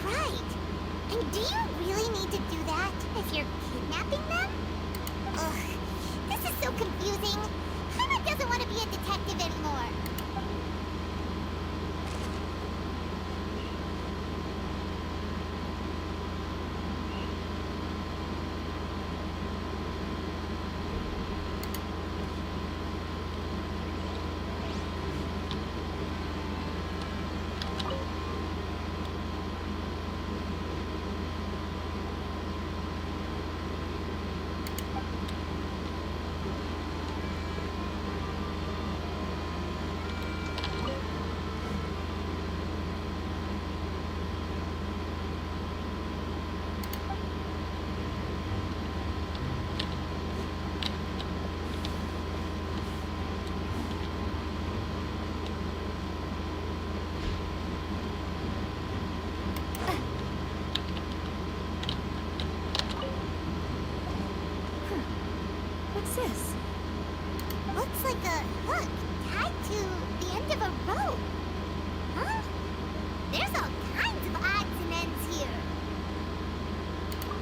Right. And do you really need to do that if you're kidnapping them? Ugh, this is so confusing. Paimon doesn't want to be a detective anymore. This? Looks like a hook tied to the end of a rope. Huh? There's all kinds of odds and ends here.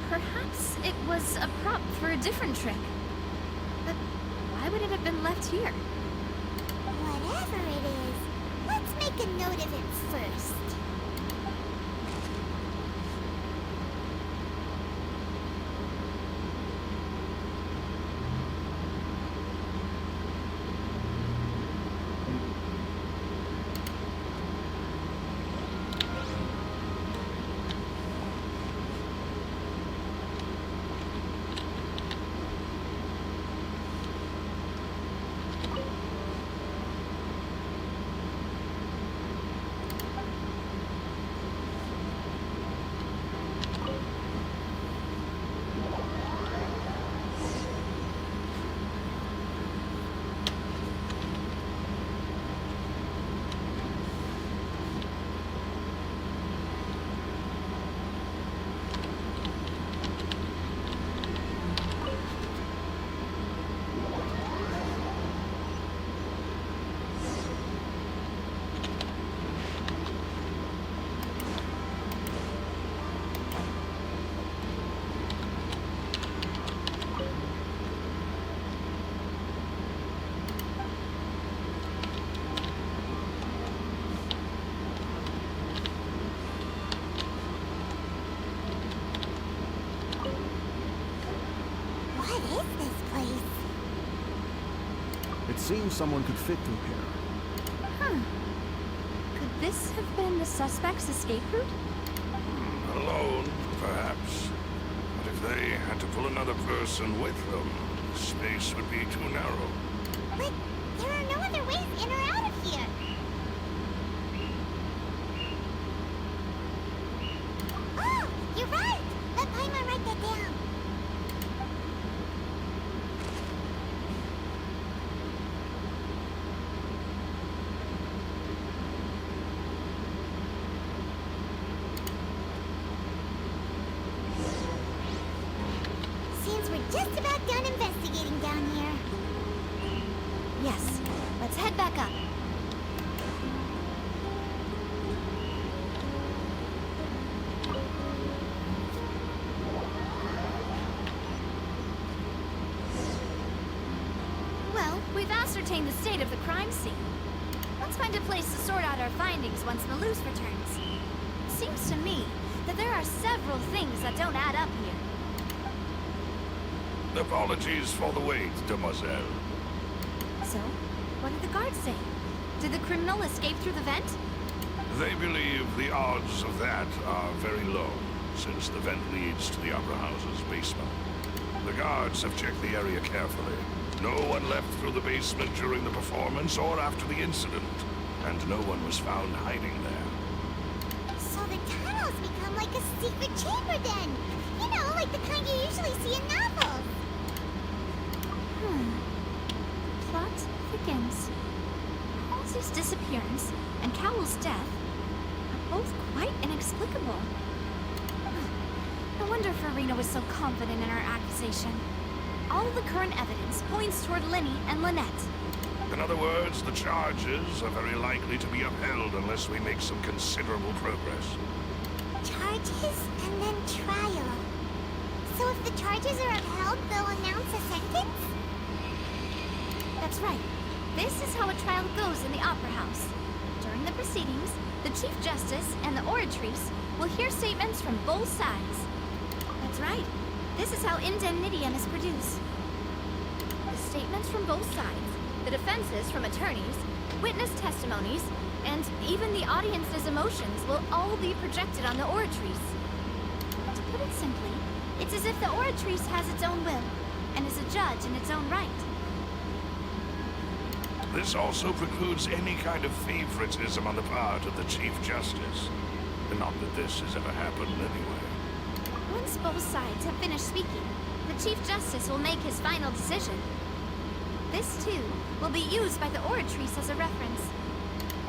Perhaps it was a prop for a different trick. But why would it have been left here? Whatever it is, let's make a note of it first. What is this place? It seems someone could fit through here. Huh. Could this have been the suspect's escape route? Alone, perhaps. But if they had to pull another person with them, the space would be too narrow. But there are no other ways in or out of here. Oh, you're right! Let Paimon write that down. Seems we're just about done investigating down here. Yes. Let's head back up. We've ascertained the state of the crime scene. Let's find a place to sort out our findings once Malus returns. Seems to me that there are several things that don't add up here. Apologies for the wait, demoiselle. So, what did the guards say? Did the criminal escape through the vent? They believe the odds of that are very low, since the vent leads to the Opera House's basement. The guards have checked the area carefully. No one left through the basement during the performance or after the incident, and no one was found hiding there. So the tunnels become like a secret chamber then. You know, like the kind you usually see in novels. Plot thickens. Halsey's disappearance and Cowell's death are both quite inexplicable. No wonder Farina was so confident in her accusation. All the current evidence points toward Lenny and Lynette. In other words, the charges are very likely to be upheld unless we make some considerable progress. Charges and then trial. So if the charges are upheld, they'll announce a sentence? That's right. This is how a trial goes in the Opera House. During the proceedings, the Chief Justice and the Oratrice will hear statements from both sides. That's right. This is how indemnitium is produced. The statements from both sides, the defenses from attorneys, witness testimonies, and even the audience's emotions will all be projected on the Oratrice. To put it simply, it's as if the Oratrice has its own will, and is a judge in its own right. This also precludes any kind of favoritism on the part of the Chief Justice. Not that this has ever happened anyway. Once both sides have finished speaking, the Chief Justice will make his final decision. This, too, will be used by the Oratrice as a reference.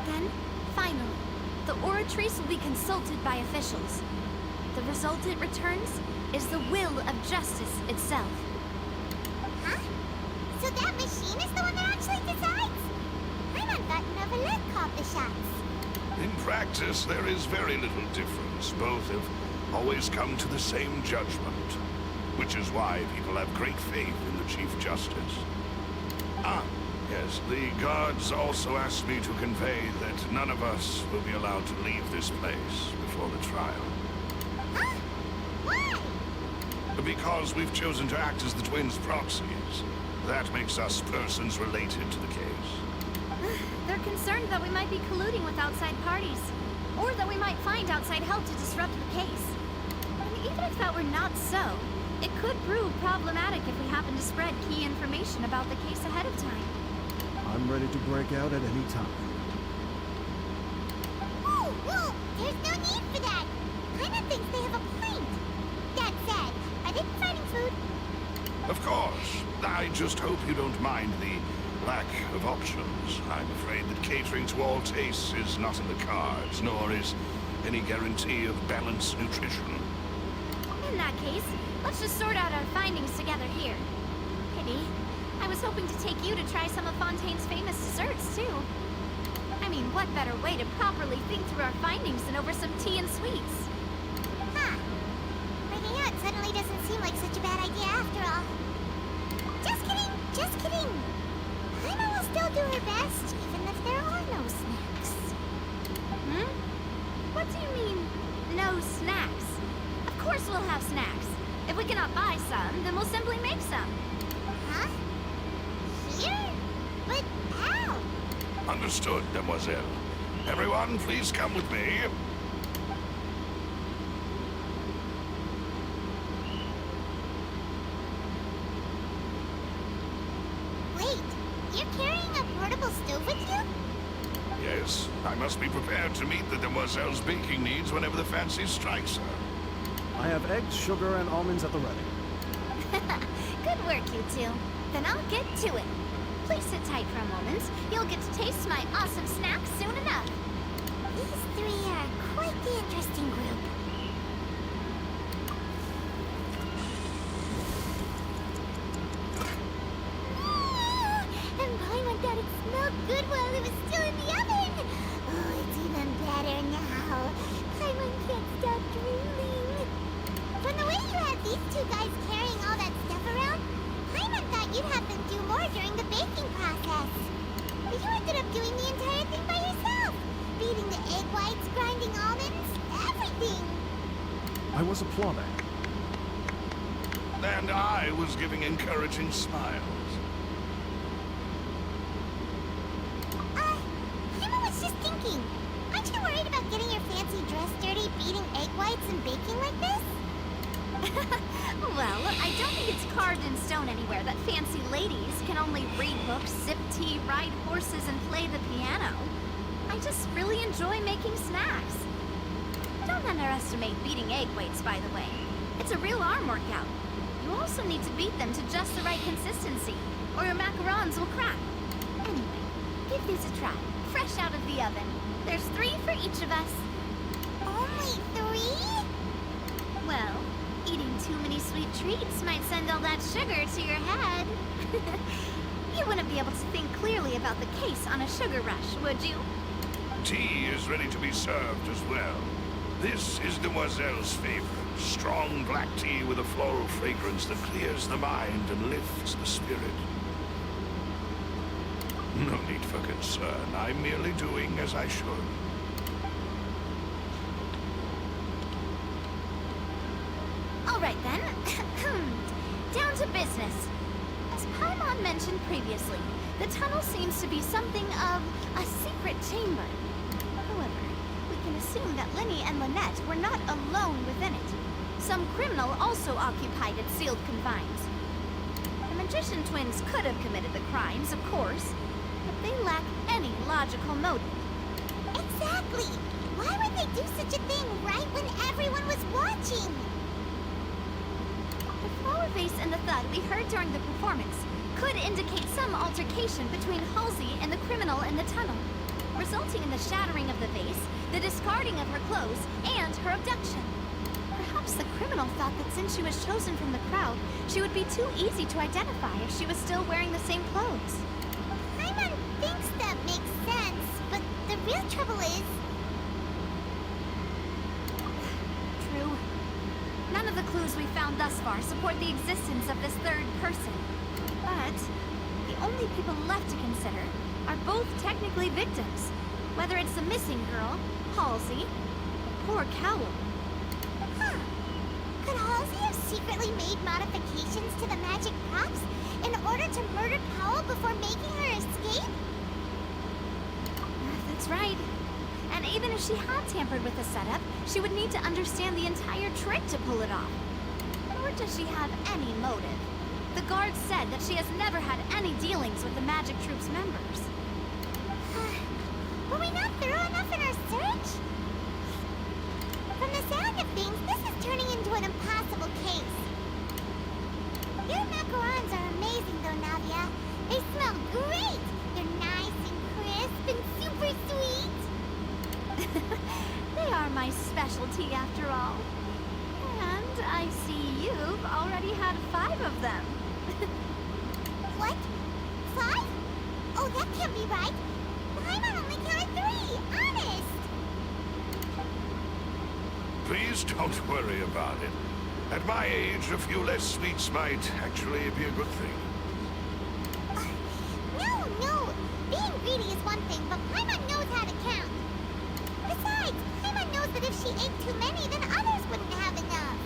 Then, finally, the Oratrice will be consulted by officials. The result it returns is the will of justice itself. Huh? So that machine is the one that actually decides? I'm ungotten of a let call the shots. In practice, there is very little difference. Both have always come to the same judgment, which is why people have great faith in the Chief Justice. Ah, yes, the guards also asked me to convey that none of us will be allowed to leave this place before the trial. Huh? Why? Because we've chosen to act as the twins' proxies. That makes us persons related to the case. They're concerned that we might be colluding with outside parties, or that we might find outside help to disrupt the case. And even if that were not so, it could prove problematic if we happen to spread key information about the case ahead of time. I'm ready to break out at any time. Whoa, there's no need for that. Paimon thinks they have a point. That said, are they providing food? Of course. I just hope you don't mind the lack of options. I'm afraid that catering to all tastes is not in the cards, nor is any guarantee of balanced nutrition. In that case, let's just sort out our findings together here. Pity. I was hoping to take you to try some of Fontaine's famous desserts, too. I mean, what better way to properly think through our findings than over some tea and sweets? Huh. Breaking out suddenly doesn't seem like such a bad idea after all. Just kidding, just kidding. Paimon will still do her best, even if there are no snacks. What do you mean, no snacks? Of course we'll have snacks. If we cannot buy some, then we'll simply make some. Huh? Here? But how? Understood, demoiselle. Everyone, please come with me. Wait, you're carrying a portable stove with you? Yes, I must be prepared to meet the demoiselle's baking needs whenever the fancy strikes her. I have eggs, sugar, and almonds at the ready. Good work, you two. Then I'll get to it. Please sit tight for a moment. You'll get to taste my awesome snacks soon enough. These three are quite the interesting group. And Paimon thought it smelled good while it was still in the oven. Oh, it's even better now. Paimon can't stop drooling. From the way you had these two guys carrying all that stuff around, Paimon thought you'd have them do more during the baking process. was applauding. And I was giving encouraging smiles. Paimon was just thinking. Aren't you worried about getting your fancy dress dirty, beating egg whites and baking like this? Well, I don't think it's carved in stone anywhere that fancy ladies can only read books, sip tea, ride horses, and play the piano. I just really enjoy making snacks. Don't underestimate beating egg whites, by the way. It's a real arm workout. You also need to beat them to just the right consistency, or your macarons will crack. Anyway, give these a try. Fresh out of the oven. There's 3 for each of us. Only 3? Well, eating too many sweet treats might send all that sugar to your head. You wouldn't be able to think clearly about the case on a sugar rush, would you? Tea is ready to be served as well. This is Demoiselle's favorite. Strong black tea with a floral fragrance that clears the mind and lifts the spirit. No need for concern. I'm merely doing as I should. All right then. Down to business. As Paimon mentioned previously, the tunnel seems to be something of a secret chamber. However, we can assume that Linny and Lynette were not alone within it. Some criminal also occupied its sealed confines. The magician twins could have committed the crimes, of course, but they lack any logical motive. Exactly! Why would they do such a thing right when everyone was watching? The flower vase and the thud we heard during the performance could indicate some altercation between Halsey and the criminal in the tunnel, resulting in the shattering of the vase, the discarding of her clothes, and her abduction. Perhaps the criminal thought that since she was chosen from the crowd, she would be too easy to identify if she was still wearing the same clothes. Paimon thinks that makes sense, but the real trouble is... True. None of the clues we found thus far support the existence of this third person. But the only people left to consider are both technically victims, whether it's the missing girl, Halsey, or poor Cowell. Huh. Could Halsey have secretly made modifications to the magic props in order to murder Cowell before making her escape? That's right. And even if she had tampered with the setup, she would need to understand the entire trick to pull it off. Nor does she have any motive. The guards said that she has never had any dealings with the Magic Troop's members. Were we not thorough enough in our search? From the sound of things, this is turning into an impossible case. Your macarons are amazing though, Navia. They smell great! They're nice and crisp and super sweet. They are my specialty after all. And I see you've already had 5 of them. What? 5? Oh, that can't be right. Paimon only counted 3, honest! Please don't worry about it. At my age, a few less sweets might actually be a good thing. No. Being greedy is one thing, but Paimon knows how to count. Besides, Paimon knows that if she ate too many, then others wouldn't have enough.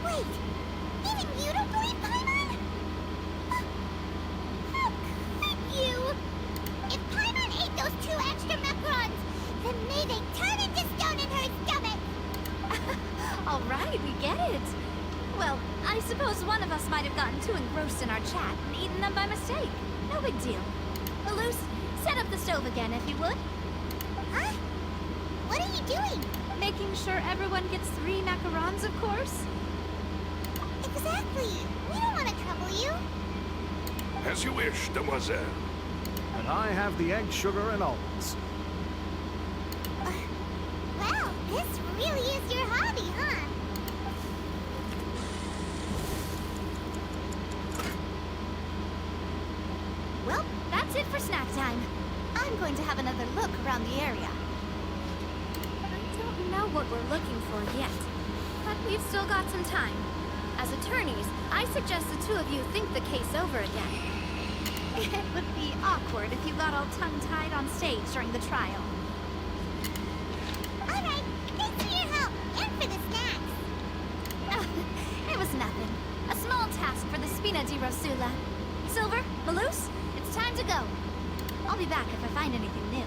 Wait, even you don't believe Paimon? How could you? If Paimon ate those 2 extra macarons, then may they turn into stone in her stomach! All right, we get it. Well, I suppose one of us might have gotten too engrossed in our chat and eaten them by mistake. No big deal. Elise, set up the stove again if you would. Huh? What are you doing? Making sure everyone gets 3 macarons, of course. Exactly. We don't want to trouble you. As you wish, Demoiselle. And I have the egg, sugar, and almonds. Well, this really is your hobby, huh? Well, that's it for snack time. I'm going to have another look around the area. I don't know what we're looking for yet, but we've still got some time. As attorneys, I suggest the 2 of you think the case over again. It would be awkward if you got all tongue-tied on stage during the trial. All right, thanks for Spina di Rosula. Silver, Malus, it's time to go. I'll be back if I find anything new.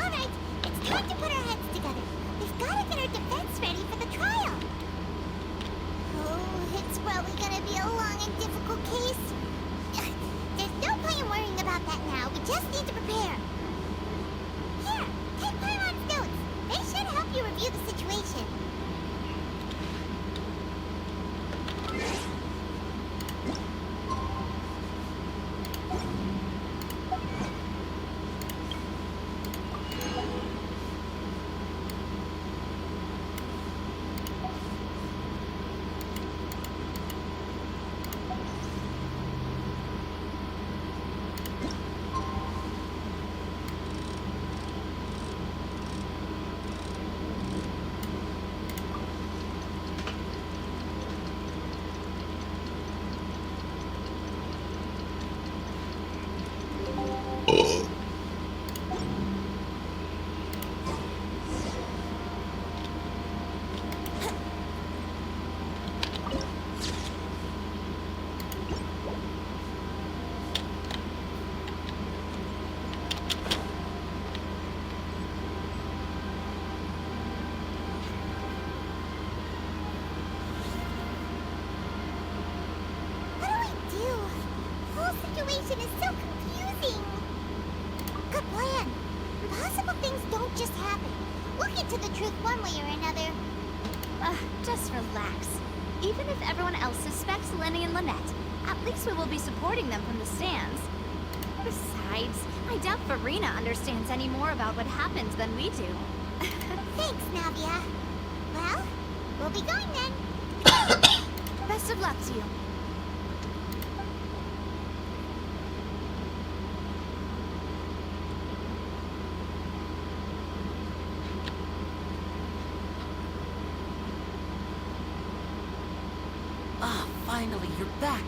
Alright, it's time to put our heads together. We've got to get our defense ready for the trial. Oh, it's probably gonna be a long and difficult case. There's no point worrying about that now. We just need to prepare. Here, take Pyron's notes. They should help you review the situation. Situation is so confusing. Good plan. Impossible things don't just happen. We'll get to the truth one way or another. Just relax. Even if everyone else suspects Lenny and Lynette, at least we will be supporting them from the stands. Besides, I doubt Farina understands any more about what happens than we do. Thanks, Navia. Well, we'll be going then. Best of luck to you. Finally, you're back.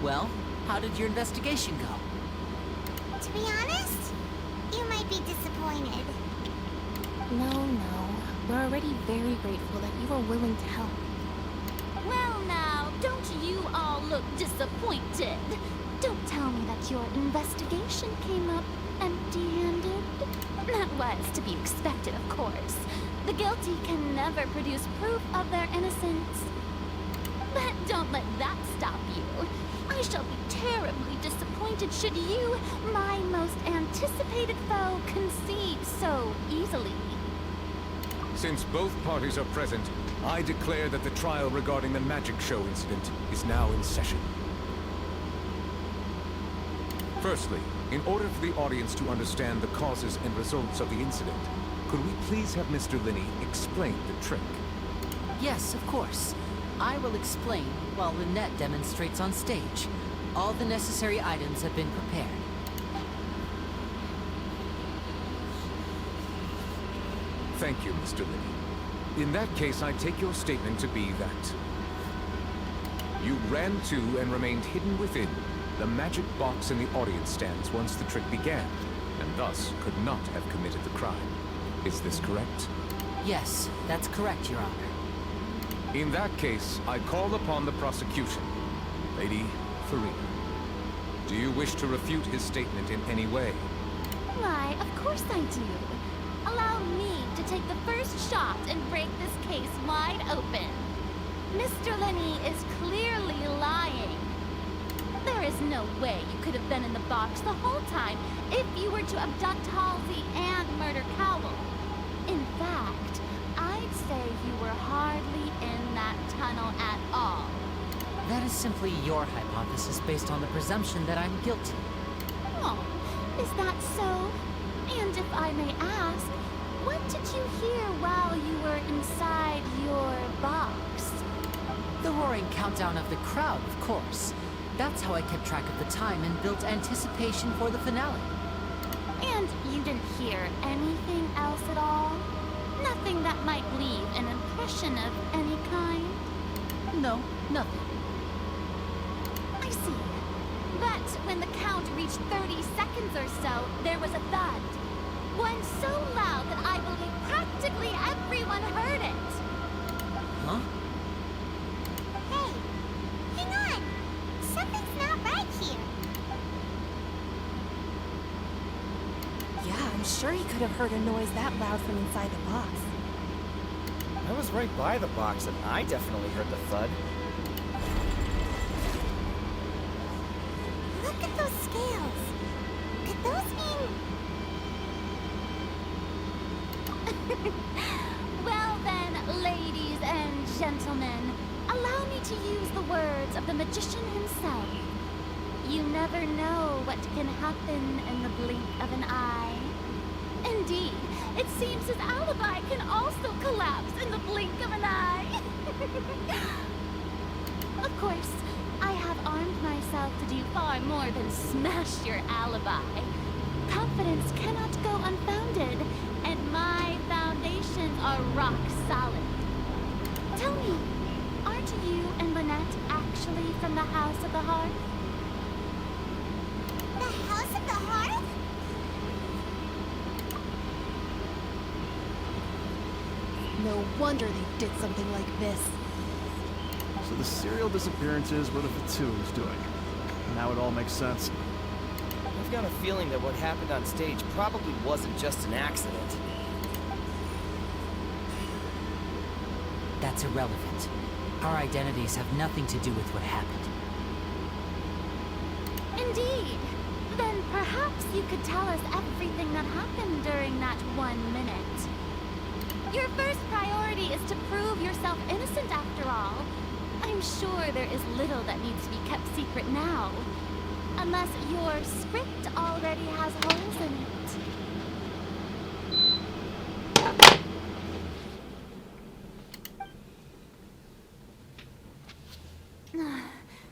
Well, how did your investigation go? To be honest, you might be disappointed. No. We're already very grateful that you were willing to help. Well now, don't you all look disappointed? Don't tell me that your investigation came up empty-handed. That was to be expected, of course. The guilty can never produce proof of their innocence. But don't let that stop you. I shall be terribly disappointed should you, my most anticipated foe, concede so easily. Since both parties are present, I declare that the trial regarding the magic show incident is now in session. Firstly, in order for the audience to understand the causes and results of the incident, could we please have Mr. Linney explain the trick? Yes, of course. I will explain while Lynette demonstrates on stage. All the necessary items have been prepared. Thank you, Mr. Linney. In that case, I take your statement to be that you ran to and remained hidden within the magic box in the audience stands once the trick began, and thus could not have committed the crime. Is this correct? Yes, that's correct, Your Honor. In that case, I call upon the prosecution. Lady Farina, do you wish to refute his statement in any way? Why, of course I do. Allow me to take the first shot and break this case wide open. Mr. Linney is clearly lying. There is no way you could have been in the box the whole time if you were to abduct Halsey and murder Cowell. In fact, I'd say you were hardly in that tunnel at all. That is simply your hypothesis based on the presumption that I'm guilty. Oh, is that so? And if I may ask, what did you hear while you were inside your box? The roaring countdown of the crowd, of course. That's how I kept track of the time and built anticipation for the finale. And you didn't hear anything else at all? Nothing that might leave an impression of any kind? No, nothing. I see. But when the count reached 30 seconds or so, there was a thud. One so loud that I believe practically everyone heard it. Huh? Hey, hang on. Something's not right here. Yeah, I'm sure he could have heard a noise that loud from inside the box. I was right by the box, and I definitely heard the thud. Look at those scales. Could those mean... Well then, ladies and gentlemen, allow me to use the words of the magician himself. You never know what can happen in the blink of an eye. Indeed, it seems his alibi can also collapse in the blink of an eye. Of course, I have armed myself to do far more than smash your alibi. Confidence cannot go unfounded, and my foundations are rock solid. Tell me, aren't you and Lynette actually from the House of the Hearth? The House of the Hearth? No wonder they did something like this. So the serial disappearances were the Fatoons doing. Now it all makes sense. I've got a feeling that what happened on stage probably wasn't just an accident. That's irrelevant. Our identities have nothing to do with what happened. Indeed. Then perhaps you could tell us everything that happened during that 1 minute. Your first priority is to prove yourself innocent after all. I'm sure there is little that needs to be kept secret now. Unless your script already has holes in it.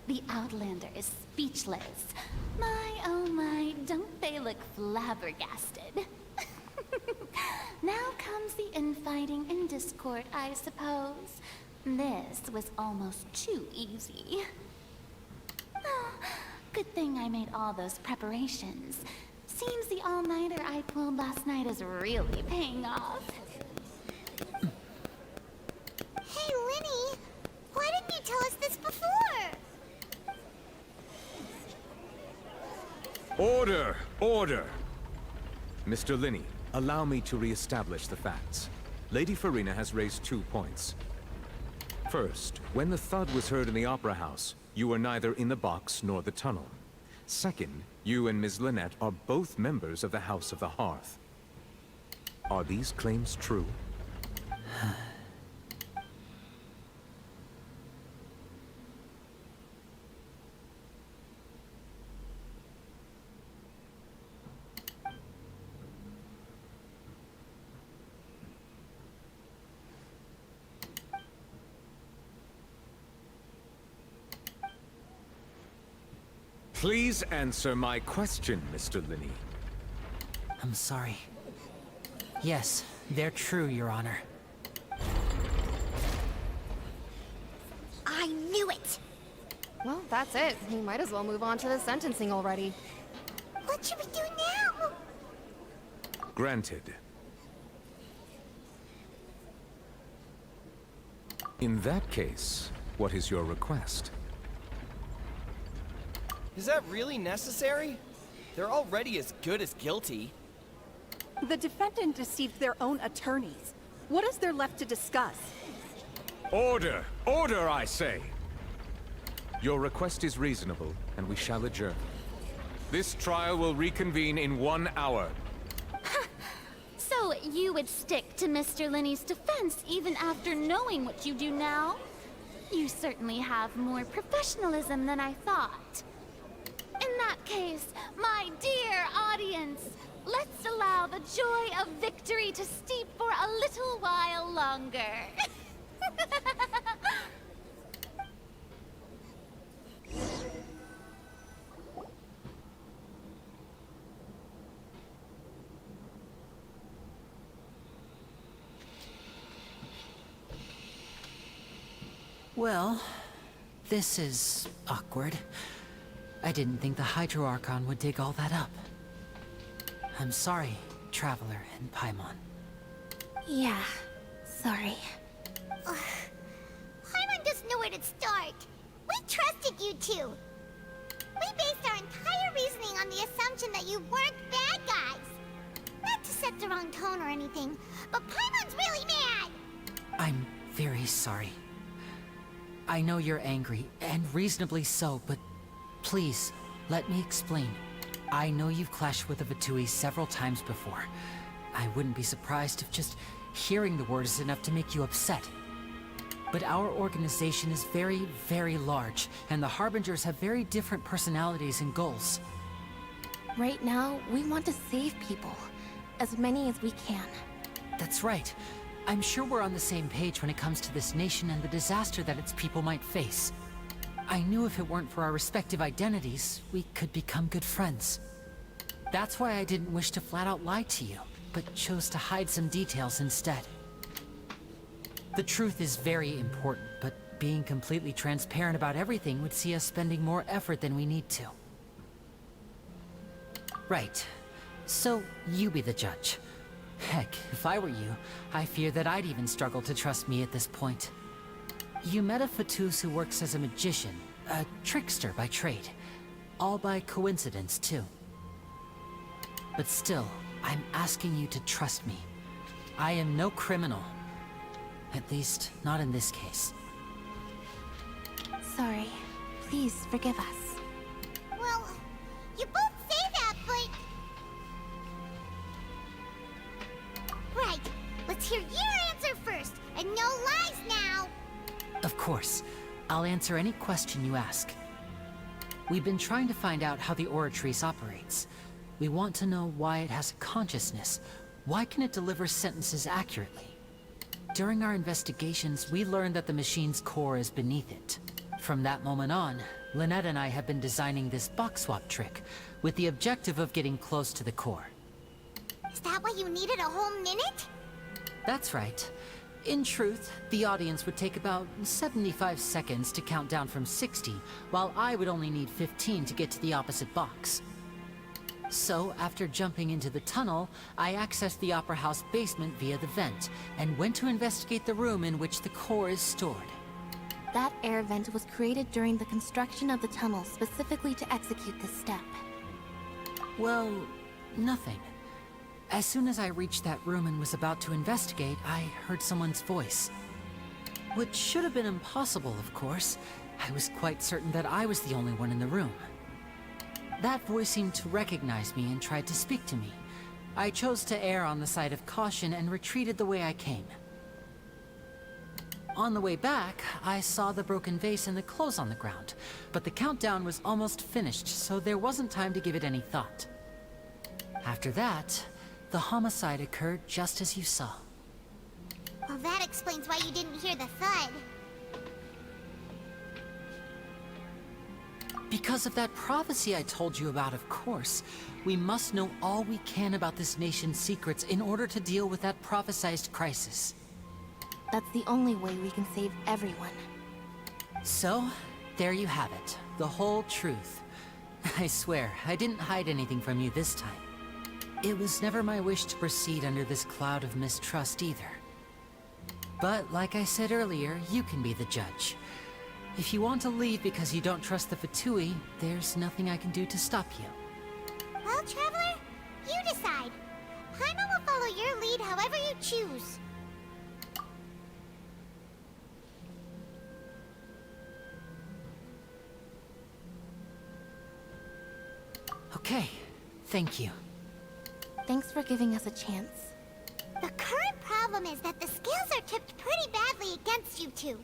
The Outlander is speechless. My, oh my, don't they look flabbergasted? Now comes the infighting and discord, I suppose. This was almost too easy. Good thing I made all those preparations. Seems the all-nighter I pulled last night is really paying off. Hey, Linny. Why didn't you tell us this before? Order! Order! Mr. Linney, allow me to re-establish the facts. Lady Farina has raised 2 points. First, when the thud was heard in the Opera House, you were neither in the box nor the tunnel. Second, you and Ms. Lynette are both members of the House of the Hearth. Are these claims true? Please answer my question, Mr. Linney. I'm sorry. Yes, they're true, Your Honor. I knew it! Well, that's it. We might as well move on to the sentencing already. What should we do now? Granted. In that case, what is your request? Is that really necessary? They're already as good as guilty. The defendant deceived their own attorneys. What is there left to discuss? Order! Order, I say! Your request is reasonable, and we shall adjourn. This trial will reconvene in 1 hour. So you would stick to Mr. Linney's defense even after knowing what you do now? You certainly have more professionalism than I thought. In that case, my dear audience, let's allow the joy of victory to steep for a little while longer. Well, This is awkward. I didn't think the Hydro Archon would dig all that up. I'm sorry, Traveler and Paimon. Yeah, sorry. Paimon doesn't know where to start. We trusted you two. We based our entire reasoning on the assumption that you weren't bad guys. Not to set the wrong tone or anything, but Paimon's really mad! I'm very sorry. I know you're angry, and reasonably so, but please, let me explain. I know you've clashed with the Vatui several times before. I wouldn't be surprised if just hearing the word is enough to make you upset. But our organization is very, very large, and the Harbingers have very different personalities and goals. Right now, we want to save people. As many as we can. That's right. I'm sure we're on the same page when it comes to this nation and the disaster that its people might face. I knew if it weren't for our respective identities, we could become good friends. That's why I didn't wish to flat out lie to you, but chose to hide some details instead. The truth is very important, but being completely transparent about everything would see us spending more effort than we need to. Right. So, you be the judge. Heck, if I were you, I fear that I'd even struggle to trust me at this point. You met a Fatus who works as a magician, a trickster by trade. All by coincidence, too. But still, I'm asking you to trust me. I am no criminal. At least, not in this case. Sorry. Please forgive us. Well, you both say that, but... Right. Let's hear your answer first, and no lies now! Of course. I'll answer any question you ask. We've been trying to find out how the Oratrice operates. We want to know why it has a consciousness. Why can it deliver sentences accurately? During our investigations, we learned that the machine's core is beneath it. From that moment on, Lynette and I have been designing this box swap trick, with the objective of getting close to the core. Is that why you needed a whole minute? That's right. In truth, the audience would take about 75 seconds to count down from 60, while I would only need 15 to get to the opposite box. So, after jumping into the tunnel, I accessed the Opera House basement via the vent, and went to investigate the room in which the core is stored. That air vent was created during the construction of the tunnel specifically to execute this step. Well, nothing. As soon as I reached that room and was about to investigate, I heard someone's voice. Which should have been impossible, of course. I was quite certain that I was the only one in the room. That voice seemed to recognize me and tried to speak to me. I chose to err on the side of caution and retreated the way I came. On the way back, I saw the broken vase and the clothes on the ground, but the countdown was almost finished, so there wasn't time to give it any thought. After that, the homicide occurred just as you saw. Well, that explains why you didn't hear the thud. Because of that prophecy I told you about, of course. We must know all we can about this nation's secrets in order to deal with that prophesized crisis. That's the only way we can save everyone. So, there you have it. The whole truth. I swear, I didn't hide anything from you this time. It was never my wish to proceed under this cloud of mistrust either. But, like I said earlier, you can be the judge. If you want to leave because you don't trust the Fatui, there's nothing I can do to stop you. Well, Traveler, you decide. Paimon will follow your lead however you choose. Okay, thank you. Thanks for giving us a chance. The current problem is that the scales are tipped pretty badly against you two.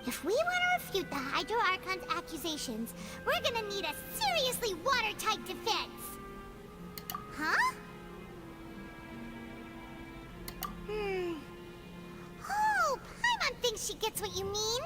If we want to refute the Hydro Archon's accusations, we're gonna need a seriously watertight defense. Huh? Oh, Paimon thinks she gets what you mean.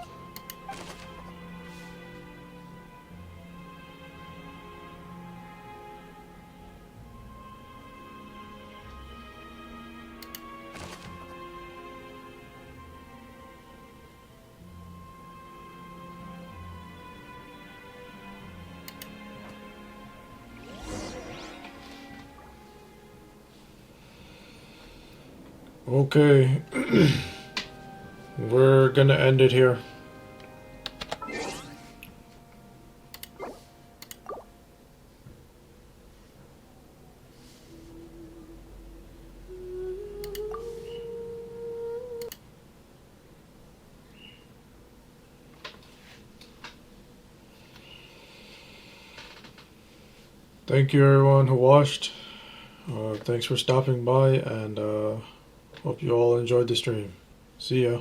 Okay. We're gonna end it here. Thank you everyone who watched. Thanks for stopping by, and hope you all enjoyed the stream. See ya.